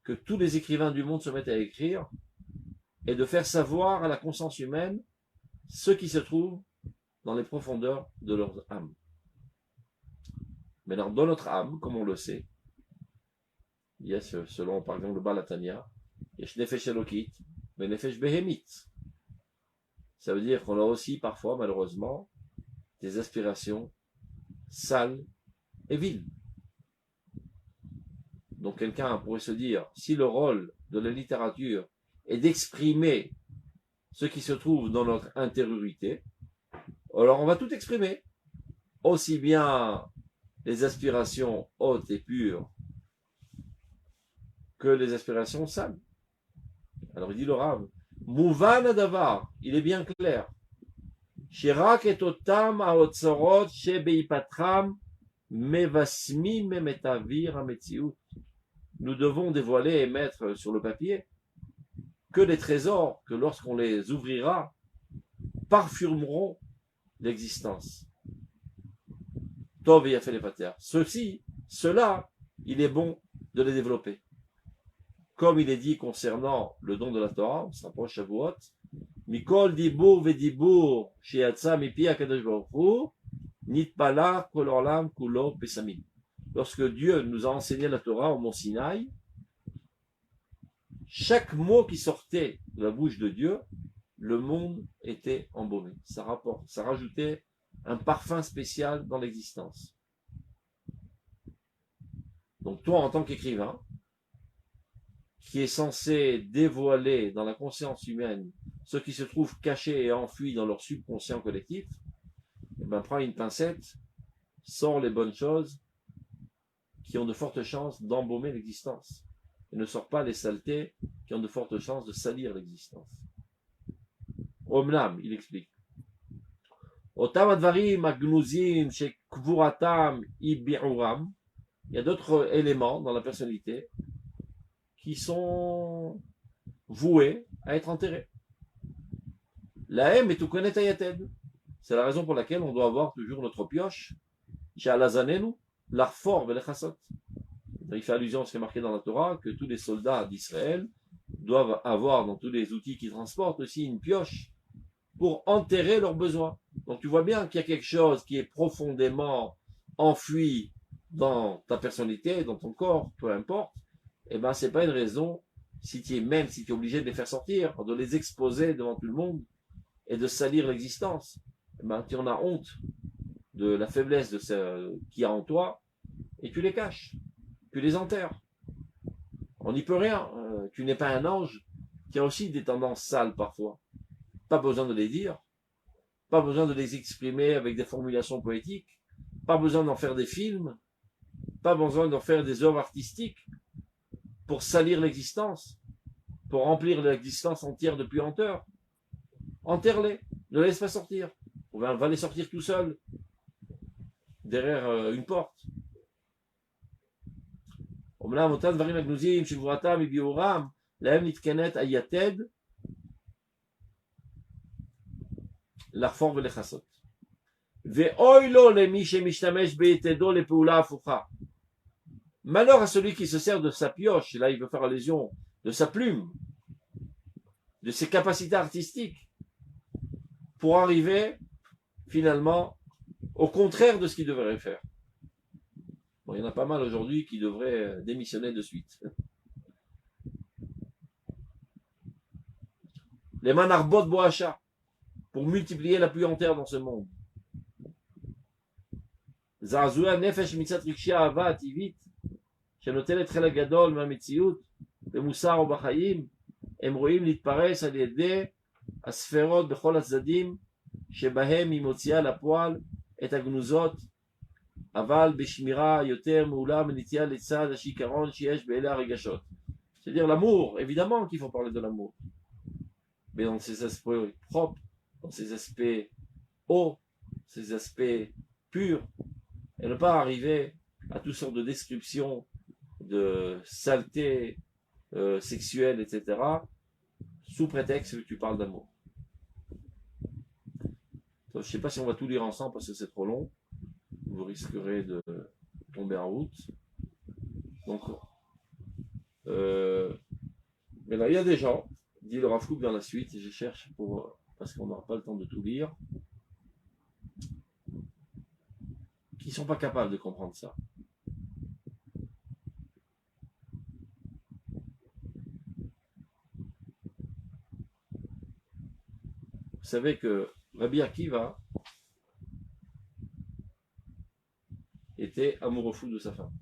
Que tous les écrivains du monde se mettent à écrire et de faire savoir à la conscience humaine ce qui se trouve dans les profondeurs de leur âme. Mais dans notre âme, comme on le sait, il y a selon par exemple le Baal HaTanya, il y a Nefesh Elokit, mais Nefesh Behemit. Ça veut dire qu'on a aussi parfois, malheureusement, des aspirations sales et viles. Donc quelqu'un pourrait se dire, si le rôle de la littérature est d'exprimer ce qui se trouve dans notre intériorité, alors on va tout exprimer, aussi bien les aspirations hautes et pures que les aspirations sales. Alors il dit le Rav, Mouvan Adavar, il est bien clair. Shirak et otam aotzorot shebeipatram mevasmi memetavir ametziut. Nous devons dévoiler et mettre sur le papier que les trésors que lorsqu'on les ouvrira parfumeront l'existence. Tov et Yafé les Pater. Cela, il est bon de les développer. Comme il est dit concernant le don de la Torah, on se rapproche Shavuot, Mikol dibur vedibur sheyatsa mipi hakadosh baruch hu nitpala kol olam kulo pesamim. Lorsque Dieu nous a enseigné la Torah au mont Sinaï, chaque mot qui sortait de la bouche de Dieu, le monde était embaumé. Ça rajoutait un parfum spécial dans l'existence. Donc toi, en tant qu'écrivain, qui est censé dévoiler dans la conscience humaine ce qui se trouve caché et enfoui dans leur subconscient collectif, eh ben, prends une pincette, sors les bonnes choses qui ont de fortes chances d'embaumer l'existence. Et ne sors pas les saletés qui ont de fortes chances de salir l'existence. Omnam, il explique. Otam advarim agnuzim shekvuratam ibi'uram. Il y a d'autres éléments dans la personnalité qui sont voués à être enterrés. La haine est tout connaître à Yated. C'est la raison pour laquelle on doit avoir toujours notre pioche. Shalazanenu, l'arfor velechasot. Il fait allusion à ce qui est marqué dans la Torah, que tous les soldats d'Israël doivent avoir dans tous les outils qu'ils transportent aussi une pioche pour enterrer leurs besoins. Donc tu vois bien qu'il y a quelque chose qui est profondément enfoui dans ta personnalité, dans ton corps, peu importe. Eh ben, c'est pas une raison, même si tu es obligé de les faire sortir, de les exposer devant tout le monde et de salir l'existence. Eh ben, tu en as honte de la faiblesse qu'il y a en toi, et tu les caches, tu les enterres. On n'y peut rien. Tu n'es pas un ange qui a aussi des tendances sales parfois. Pas besoin de les dire, pas besoin de les exprimer avec des formulations poétiques, pas besoin d'en faire des films, pas besoin d'en faire des œuvres artistiques pour salir l'existence, pour remplir l'existence entière de puanteur. Enterre-les, ne les laisse pas sortir. On va les sortir tout seul, derrière une porte. אומנם אותם דברים הגנוזים שבועתם מביאורם, להם נתקנת היתד לחפור ולכסות. ואוי לו למי שמשתמש ביתדו לפעולה הפוכה. Malheur à celui qui se sert de sa pioche, là il veut faire allusion, de sa plume, de ses capacités artistiques, pour arriver finalement au contraire de ce qu'il devrait faire. Bon, il y en a pas mal aujourd'hui qui devraient démissionner de suite. Les manarbot boacha, pour multiplier la puanteur dans ce monde. Zazua nefesh mitzat rikshia ava ativit, שנוטלת חלק גדול מהמציאות במוסר ובחיים, הם רואים להתפרס על ידי הספרות בכל הצדדים שבהם היא מוציאה לפועל את הגנוזות, אבל בשמירה יותר מעולה מנטייה לצד השיכרון שיש באלה הרגשות. C'est-à-dire l'amour, évidemment qu'il faut parler de l'amour, mais dans ses aspects propres, dans ses aspects hauts, ses aspects purs, et ne pas arriver à toutes sortes de descriptions de saleté sexuelle, etc., sous prétexte que tu parles d'amour. Je ne sais pas si on va tout lire ensemble parce que c'est trop long. Vous risquerez de tomber en route. Donc, mais là, il y a des gens, dit le Rav Kook dans la suite, et je cherche parce qu'on n'aura pas le temps de tout lire, qui ne sont pas capables de comprendre ça. Vous savez que Rabbi Akiva était amoureux fou de sa femme.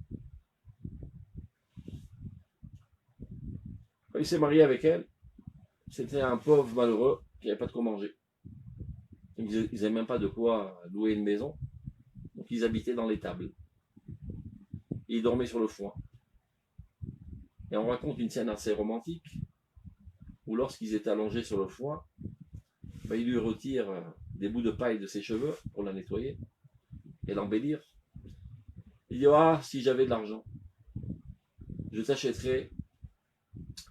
Quand il s'est marié avec elle, c'était un pauvre malheureux qui n'avait pas de quoi manger. Ils n'avaient même pas de quoi louer une maison. Donc ils habitaient dans l'étable. Ils dormaient sur le foin. Et on raconte une scène assez romantique où lorsqu'ils étaient allongés sur le foin, il lui retire des bouts de paille de ses cheveux pour la nettoyer et l'embellir. Il dit, ah, si j'avais de l'argent, je t'achèterais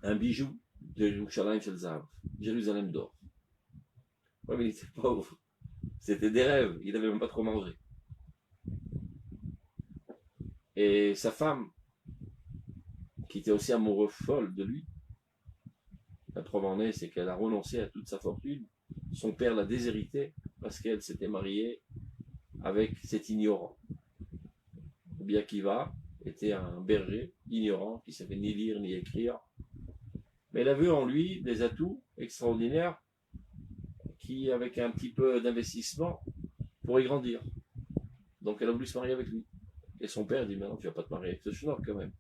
un bijou de Jérusalem d'or. Ouais, mais il était pauvre. C'était des rêves. Il n'avait même pas trop mangé. Et sa femme, qui était aussi amoureuse folle de lui, la preuve en est, c'est qu'elle a renoncé à toute sa fortune. Son père l'a déshéritée parce qu'elle s'était mariée avec cet ignorant. Rabbi Akiva était un berger ignorant qui ne savait ni lire ni écrire. Mais elle a vu en lui des atouts extraordinaires qui, avec un petit peu d'investissement, pourraient grandir. Donc elle a voulu se marier avec lui. Et son père dit, maintenant tu ne vas pas te marier avec ce schnorr quand même.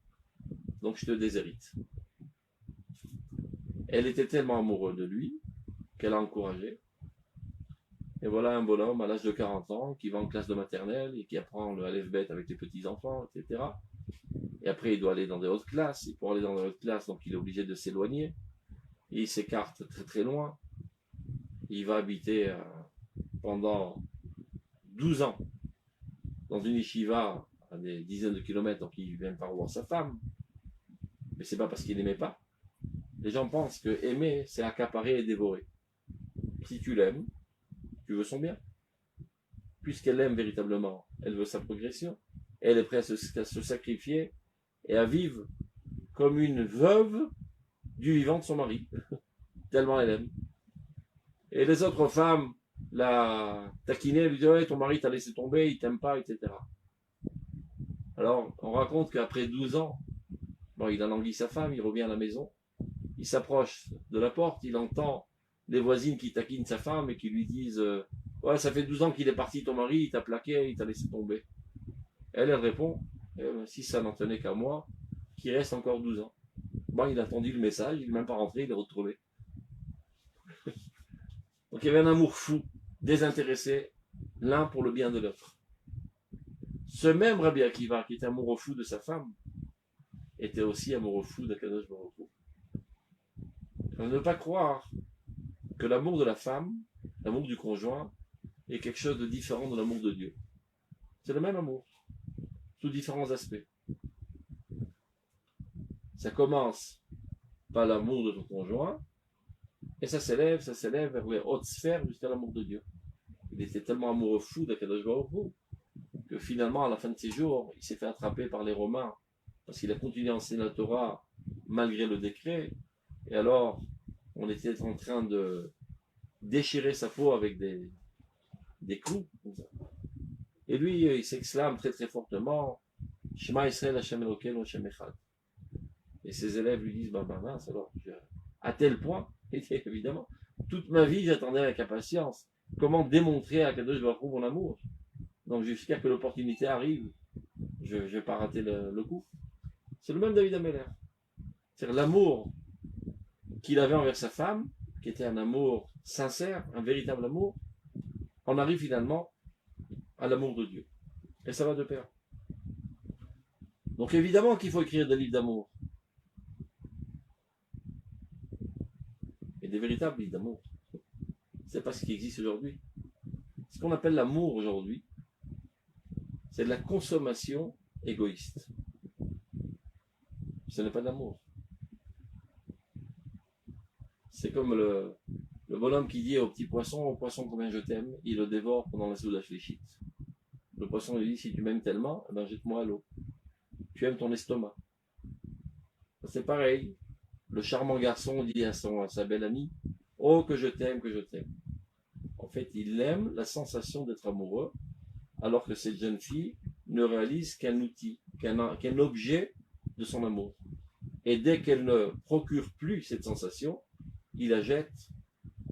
Donc je te déshérite. Elle était tellement amoureuse de lui qu'elle a encouragé. Et voilà un bonhomme à l'âge de 40 ans qui va en classe de maternelle et qui apprend le Aleph-Bet avec les petits-enfants, etc. Et après, il doit aller dans des hautes classes. Et pour aller dans des hautes classes, donc il est obligé de s'éloigner. Il s'écarte très très loin. Il va habiter pendant 12 ans dans une yeshiva à des dizaines de kilomètres, donc il ne vient pas voir sa femme. Mais c'est pas parce qu'il n'aimait pas. Les gens pensent que aimer, c'est accaparer et dévorer. Si tu l'aimes, tu veux son bien. Puisqu'elle l'aime véritablement, elle veut sa progression. Elle est prête à se sacrifier et à vivre comme une veuve du vivant de son mari. Tellement elle aime. Et les autres femmes la taquinaient, lui disaient, ton mari t'a laissé tomber, il t'aime pas, etc. Alors, on raconte qu'après 12 ans, bon, il a langui sa femme, il revient à la maison, il s'approche de la porte, il entend les voisines qui taquinent sa femme et qui lui disent ouais, ça fait 12 ans qu'il est parti ton mari, il t'a plaqué, il t'a laissé tomber. Elle répond, Si ça n'en tenait qu'à moi, qu'il reste encore 12 ans. Bon, il a attendu le message, il n'est même pas rentré, il est retourné. Donc il y avait un amour fou, désintéressé, l'un pour le bien de l'autre. Ce même Rabbi Akiva, qui était amoureux fou de sa femme, était aussi amoureux fou d'Akadosh Baruch Hu. Ne pas croire que l'amour de la femme, l'amour du conjoint, est quelque chose de différent de l'amour de Dieu. C'est le même amour, sous différents aspects. Ça commence par l'amour de ton conjoint, et ça s'élève vers les hautes sphères jusqu'à l'amour de Dieu. Il était tellement amoureux fou d'Akadosh Baruch Hu que finalement, à la fin de ses jours, il s'est fait attraper par les Romains parce qu'il a continué à enseigner la Torah malgré le décret. Et alors, on était en train de déchirer sa peau avec des clous. Et lui, il s'exclame très très fortement Shema Israël Hashem Elokeinu Hashem Echad. Et ses élèves lui disent mince, alors, à tel point, évidemment, toute ma vie, j'attendais avec impatience comment démontrer à Kadosh Baruch Hu mon amour. Donc jusqu'à que l'opportunité arrive, je ne vais pas rater le coup. C'est le même David Ameller. C'est-à-dire l'amour qu'il avait envers sa femme, qui était un amour sincère, un véritable amour, on arrive finalement à l'amour de Dieu. Et ça va de pair. Donc évidemment qu'il faut écrire des livres d'amour. Et des véritables livres d'amour. C'est pas ce qui existe aujourd'hui. Ce qu'on appelle l'amour aujourd'hui, c'est de la consommation égoïste. Ce n'est pas de l'amour. C'est comme le bonhomme qui dit au poisson combien je t'aime, il le dévore pendant la soudache léchite. Le poisson lui dit si tu m'aimes tellement, eh ben jette-moi à l'eau. Tu aimes ton estomac. C'est pareil. Le charmant garçon dit à sa belle amie, oh que je t'aime, que je t'aime. En fait, il aime la sensation d'être amoureux, alors que cette jeune fille ne réalise qu'un outil, qu'un objet de son amour. Et dès qu'elle ne procure plus cette sensation, il la jette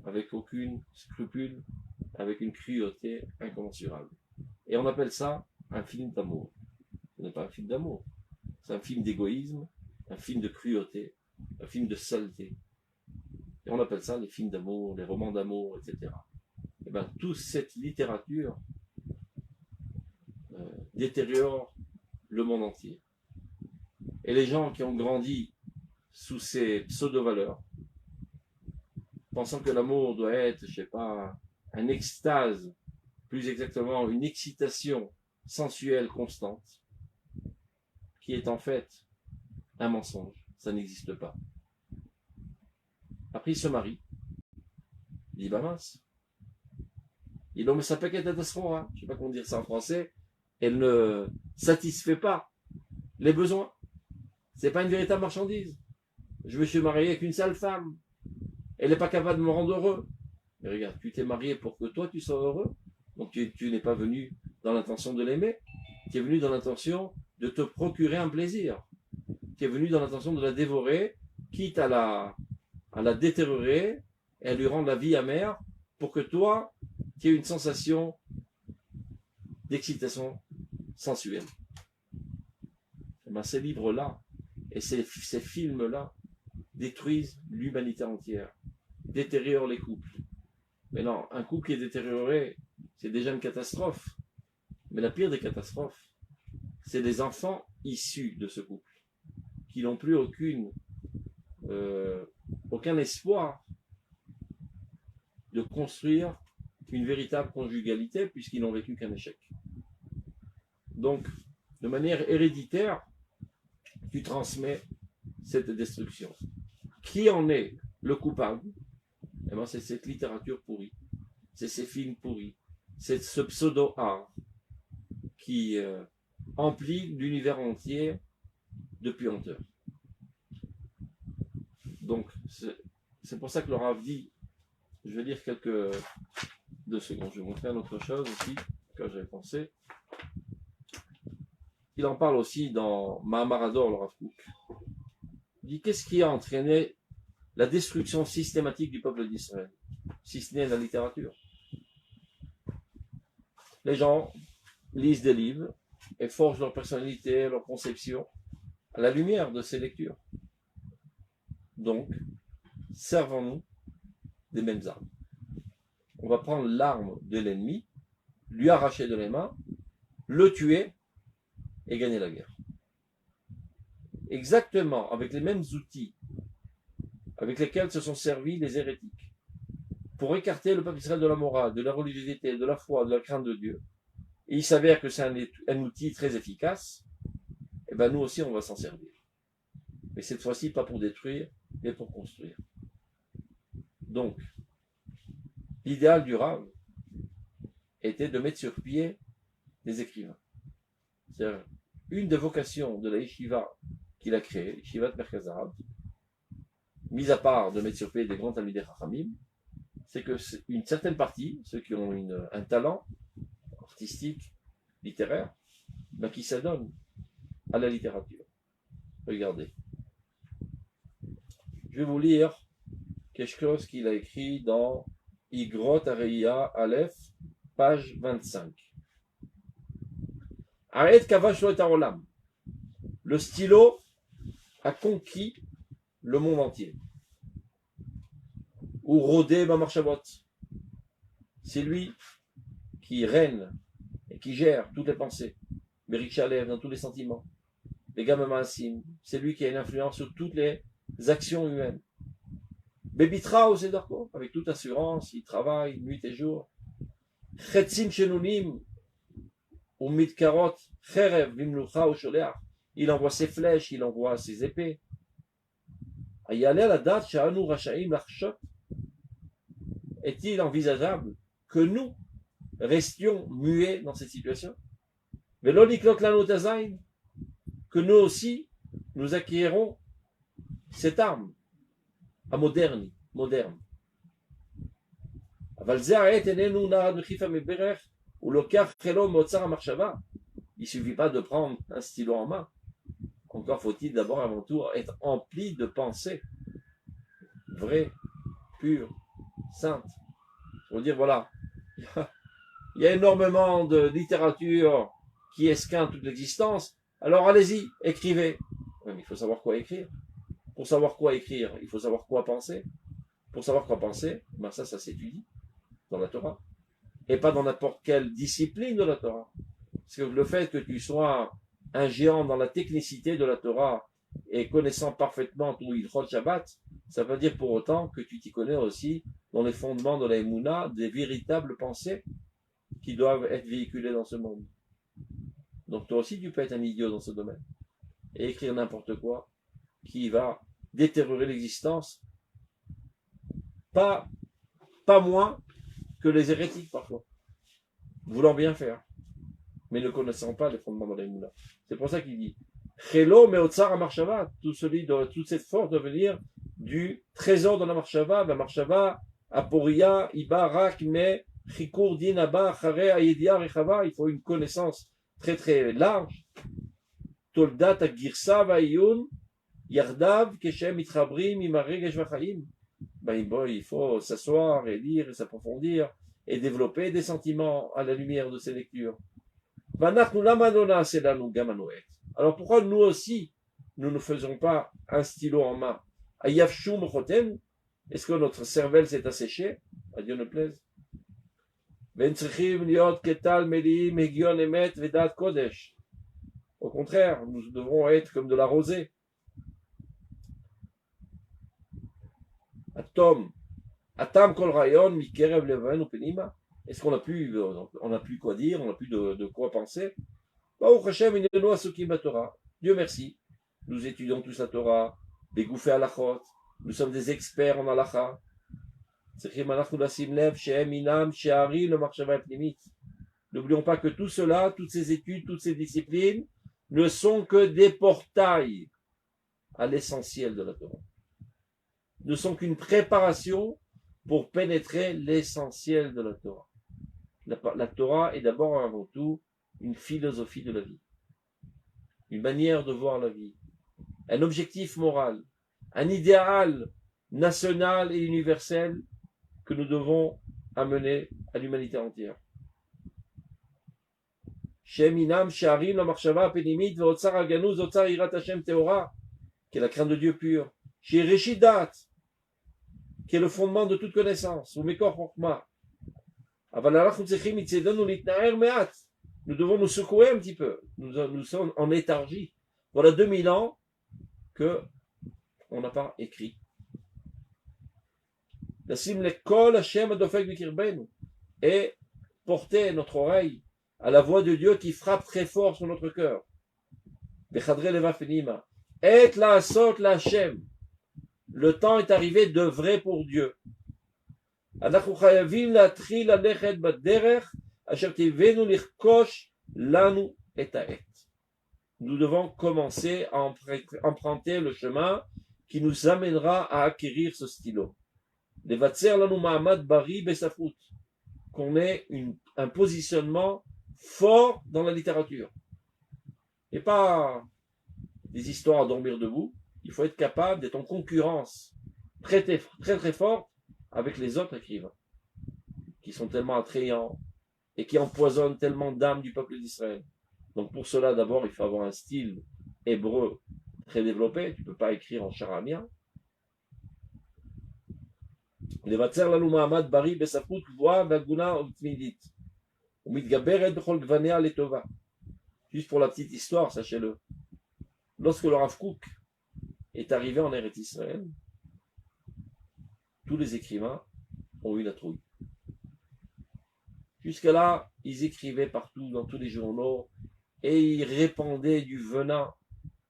avec aucune scrupule, avec une cruauté incommensurable. Et on appelle ça un film d'amour. Ce n'est pas un film d'amour. C'est un film d'égoïsme, un film de cruauté, un film de saleté. Et on appelle ça les films d'amour, les romans d'amour, etc. Et bien, toute cette littérature détériore le monde entier. Et les gens qui ont grandi sous ces pseudo-valeurs, pensant que l'amour doit être, je sais pas, un extase, plus exactement une excitation sensuelle constante, qui est en fait un mensonge. Ça n'existe pas. Après, il se marie. Il dit, mince. Il dit, mais ça peut être un tasron, je sais pas comment dire ça en français. Elle ne satisfait pas les besoins. C'est pas une véritable marchandise. Je me suis marié avec une sale femme. Elle n'est pas capable de me rendre heureux. Mais regarde, tu t'es marié pour que toi tu sois heureux. Donc tu n'es pas venu dans l'intention de l'aimer. Tu es venu dans l'intention de te procurer un plaisir. Tu es venu dans l'intention de la dévorer, quitte à la détériorer et à lui rendre la vie amère pour que toi, tu aies une sensation d'excitation sensuelle. Et bien, ces livres-là et ces films-là détruisent l'humanité entière, détériorent les couples. Mais non, un couple qui est détérioré, c'est déjà une catastrophe. Mais la pire des catastrophes, c'est des enfants issus de ce couple, qui n'ont plus aucun espoir de construire une véritable conjugalité, puisqu'ils n'ont vécu qu'un échec. Donc, de manière héréditaire, tu transmets cette destruction. Qui en est le coupable? Eh bien, c'est cette littérature pourrie, c'est ces films pourris, c'est ce pseudo-art qui emplit l'univers entier de puanteur. Donc, c'est pour ça que le Rav dit, je vais lire quelques 2 secondes, je vais vous montrer une autre chose aussi, que j'avais pensé. Il en parle aussi dans Mahamarador, le Rav Kook. Il dit, qu'est-ce qui a entraîné la destruction systématique du peuple d'Israël, si ce n'est la littérature? Les gens lisent des livres, et forgent leur personnalité, leur conception, à la lumière de ces lectures. Donc, servons-nous des mêmes armes. On va prendre l'arme de l'ennemi, lui arracher de les mains, le tuer et gagner la guerre. Exactement avec les mêmes outils avec lesquels se sont servis les hérétiques pour écarter le peuple d'Israël de la morale, de la religiosité, de la foi, de la crainte de Dieu. Et il s'avère que c'est un outil très efficace. Et bien nous aussi on va s'en servir. Mais cette fois-ci pas pour détruire, mais pour construire. Donc, l'idéal du Rav était de mettre sur pied des écrivains. C'est-à-dire, une des vocations de la yeshiva qu'il a créée, yeshiva de Merkaz Arabe, mis à part de mettre sur pied des grands talmidei chachamim, c'est que une certaine partie, ceux qui ont un talent artistique, littéraire, ben, qui s'adonnent à la littérature. Regardez. Je vais vous lire quelque chose qu'il a écrit dans Igrot Areia Aleph, page 25. Arrête kavash lo et haolam. Le stylo a conquis le monde entier. Ou rodé b'marchavot. C'est lui qui règne et qui gère toutes les pensées. Berik Shalev, dans tous les sentiments. Les gamamasim. C'est lui qui a une influence sur toutes les actions humaines. Bebitra au Sedarko, avec toute assurance, il travaille nuit et jour. Chetzim shenunim, ou mitkarot, cherev bimlucha ou sholeach. Il envoie ses flèches, il envoie ses épées. Ayaleh la date sha'anu rasha'im lachshot. Est-il envisageable que nous restions muets dans cette situation? Velo liklot lanu tazayin, que nous aussi, nous acquérons cette arme à moderne. Il ne suffit pas de prendre un stylo en main. Encore faut-il d'abord avant tout être empli de pensées vraies, pures, saintes. Pour dire voilà, il y a énormément de littérature qui esquinte toute l'existence. Alors allez-y, écrivez. Oui, mais il faut savoir quoi écrire. Pour savoir quoi écrire, il faut savoir quoi penser. Pour savoir quoi penser, ben ça s'étudie dans la Torah. Et pas dans n'importe quelle discipline de la Torah. Parce que le fait que tu sois un géant dans la technicité de la Torah et connaissant parfaitement tout Ilchot Shabbat, ça veut dire pour autant que tu t'y connais aussi dans les fondements de la Emouna, des véritables pensées qui doivent être véhiculées dans ce monde. Donc toi aussi tu peux être un idiot dans ce domaine et écrire n'importe quoi qui va détériorer l'existence, pas moins que les hérétiques parfois, voulant bien faire, mais ne connaissant pas les fondements de la Emouna. C'est pour ça qu'il dit Chelo meotzar marshava, toute cette force doit venir du trésor de la marshava, aporia, ibarak, me, chikur, din, abba, chare, ayedia, rechava. Il faut une connaissance très très large. Toldat, agirsa, vaïun, yardav, keshem, itchabrim, imaregesh, vachaim. Il faut s'asseoir et lire et s'approfondir et développer des sentiments à la lumière de ces lectures. Alors pourquoi nous aussi, nous ne faisons pas un stylo en main? Est-ce que notre cervelle s'est asséchée? À Dieu ne plaise. Au contraire, nous devrons être comme de la rosée. Atam kol rayon mikerev leven upenima. Est-ce qu'on a plus quoi dire, on n'a plus de quoi penser? Dieu merci. Nous étudions tous la Torah, Begoufé halachot. Nous sommes des experts en halacha. N'oublions pas que tout cela, toutes ces études, toutes ces disciplines, ne sont que des portails à l'essentiel de la Torah. Ne sont qu'une préparation pour pénétrer l'essentiel de la Torah. La Torah est d'abord et avant tout une philosophie de la vie, une manière de voir la vie, un objectif moral, un idéal national et universel que nous devons amener à l'humanité entière. Sheminam Sharim la Marshava Penimit Votsar Aganuz Votsar Irat Hashem Teora, qui est la crainte de Dieu pure. Chez Reshidat, qui est le fondement de toute connaissance. Ou Mekor Chokma. Nous devons nous secouer un petit peu. Nous sommes en léthargie. Voilà 2000 ans que on n'a pas écrit. Et porter notre oreille à la voix de Dieu qui frappe très fort sur notre cœur. Et la sot la Hashem. Le temps est arrivé de vrai pour Dieu. Nous devons commencer à emprunter le chemin qui nous amènera à acquérir ce stylo. Qu'on ait un positionnement fort dans la littérature. Et pas des histoires à dormir debout. Il faut être capable d'être en concurrence très forte avec les autres écrivains, qui sont tellement attrayants et qui empoisonnent tellement d'âmes du peuple d'Israël. Donc pour cela, d'abord, il faut avoir un style hébreu très développé. Tu ne peux pas écrire en charamien. Juste pour la petite histoire, sachez-le. Lorsque le Rav Kook est arrivé en Eretz Israël, tous les écrivains ont eu la trouille. Jusqu'à là, ils écrivaient partout, dans tous les journaux, et ils répandaient du venin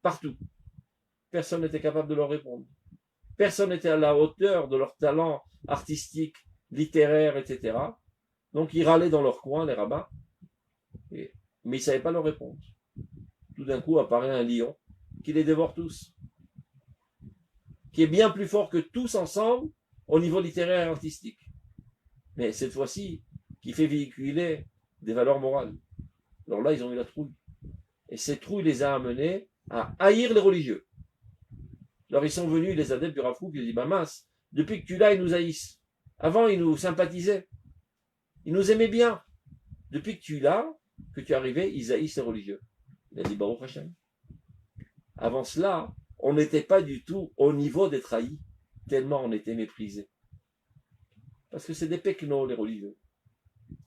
partout. Personne n'était capable de leur répondre. Personne n'était à la hauteur de leur talent artistique, littéraire, etc. Donc ils râlaient dans leur coin, les rabbins, mais ils ne savaient pas leur répondre. Tout d'un coup apparaît un lion qui les dévore tous, qui est bien plus fort que tous ensemble au niveau littéraire et artistique. Mais cette fois-ci, qui fait véhiculer des valeurs morales. Alors là, ils ont eu la trouille. Et cette trouille les a amenés à haïr les religieux. Alors ils sont venus, les adeptes du Rav Kook, ils ont dit, bah mince, depuis que tu l'as, ils nous haïssent. Avant, ils nous sympathisaient. Ils nous aimaient bien. Depuis que tu l'as, que tu es arrivé, ils haïssent les religieux. Il a dit, Baruch Hashem. Avant cela, on n'était pas du tout au niveau d'être haïs, tellement on était méprisés. Parce que c'est des peknos, les religieux.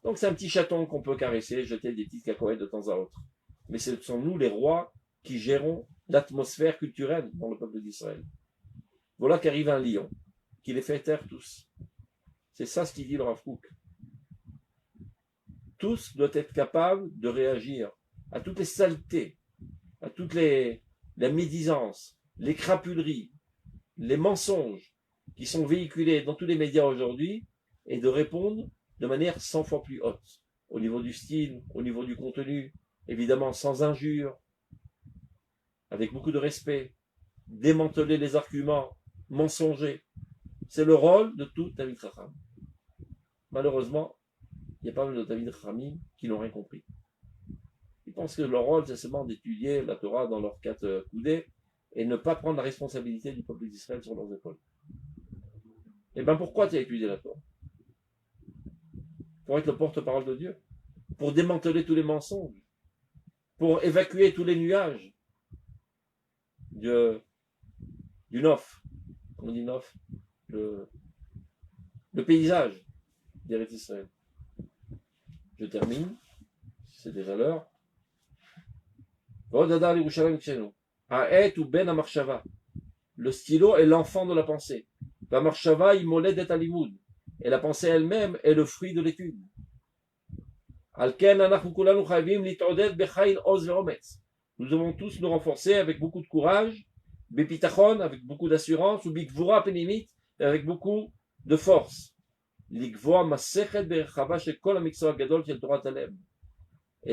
Donc c'est un petit chaton qu'on peut caresser, jeter des petites cacahuètes de temps à autre. Mais ce sont nous, les rois, qui gérons l'atmosphère culturelle dans le peuple d'Israël. Voilà qu'arrive un lion, qui les fait taire tous. C'est ça ce qu'il dit le Rav Kook. Tous doivent être capables de réagir à toutes les saletés, à toutes la médisance, les crapuleries, les mensonges qui sont véhiculés dans tous les médias aujourd'hui, et de répondre de manière 100 fois plus haute, au niveau du style, au niveau du contenu, évidemment sans injure, avec beaucoup de respect, démanteler les arguments mensongers. C'est le rôle de tout Talmid Chacham. Malheureusement, il y a pas mal de Talmid Chachamim qui n'ont rien compris. Ils pensent que leur rôle, c'est seulement d'étudier la Torah dans leurs 4 coudées et ne pas prendre la responsabilité du peuple d'Israël sur leurs épaules. Eh bien, pourquoi tu as étudié la Torah? Pour être le porte-parole de Dieu, pour démanteler tous les mensonges, pour évacuer tous les nuages du Nof, on dit Nof, le paysage d'Eretz Israël. Je termine, c'est déjà l'heure. Le stylo est l'enfant de la pensée. La marshava imoled et alimoud. Et la pensée elle-même est le fruit de l'étude. Nous devons tous nous renforcer avec beaucoup de courage, bepitachon, avec beaucoup d'assurance, ou bikvura penimit, avec beaucoup de force. Et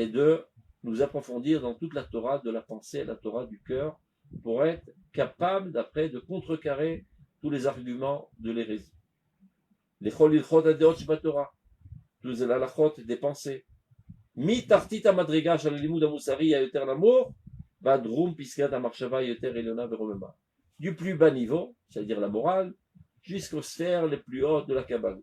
de nous approfondir dans toute la Torah de la pensée, la Torah du cœur, pour être capable d'après de contrecarrer tous les arguments de l'hérésie. Les cholilchot adeot shbatorah, tous les halachot des pensées. Mi tartita madriga shel limud amusari yayoter l'amour, vadrum piskat amarshava yayoter elona veromema. Du plus bas niveau, c'est-à-dire la morale, jusqu'aux sphères les plus hautes de la Kabbale.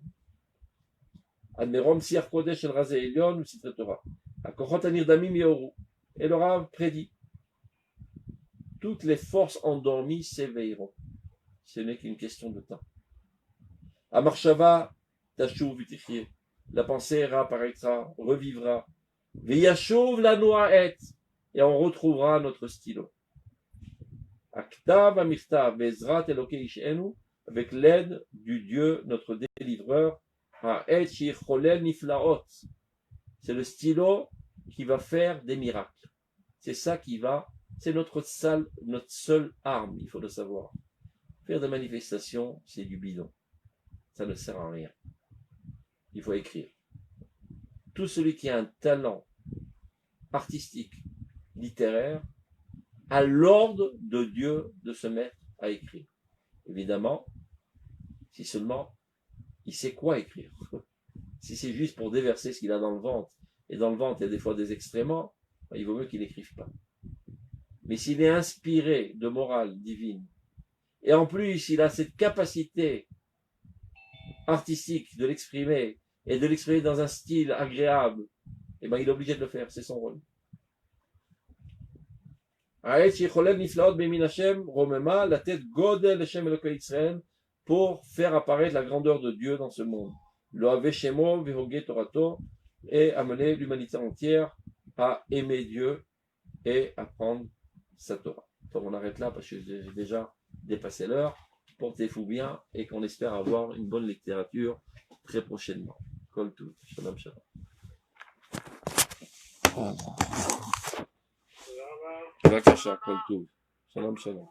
Admerom Siar Kodesh El Razé Elion ou Sitre Torah. Akochot Anirdamim Yehoru. Et le Rav prédit. Toutes les forces endormies s'éveilleront. Ce n'est qu'une question de temps. Amarshava Tashuv Vitichie. La pensée réapparaîtra, revivra. Veyashuv la noaet. Et on retrouvera notre stylo. Aktav Amirtav Bezrat Elokei Ishenu. Avec l'aide du Dieu, notre délivreur. Ha'et Shircholel Niflaot. C'est le stylo qui va faire des miracles. C'est ça qui va, c'est notre seule arme, il faut le savoir. Faire des manifestations, c'est du bidon. Ça ne sert à rien. Il faut écrire. Tout celui qui a un talent artistique, littéraire, a l'ordre de Dieu de se mettre à écrire. Évidemment, si seulement il sait quoi écrire. Si c'est juste pour déverser ce qu'il a dans le ventre, et dans le ventre il y a des fois des excréments, il vaut mieux qu'il n'écrive pas. Mais s'il est inspiré de morale divine, et en plus il a cette capacité artistique de l'exprimer, et de l'exprimer dans un style agréable, eh ben il est obligé de le faire, c'est son rôle. La tête Godel Hashem Elokei Israël pour faire apparaître la grandeur de Dieu dans ce monde. Lo Ave Shemo Vehoge Torato et amener l'humanité entière à aimer Dieu et à prendre sa Torah. Donc on arrête là parce que j'ai déjà dépassé l'heure. Portez-vous bien et qu'on espère avoir une bonne littérature très prochainement. Kol Tuv. Shalom Shalom. Bavakasha, Kol Tuv. Shalom Shalom.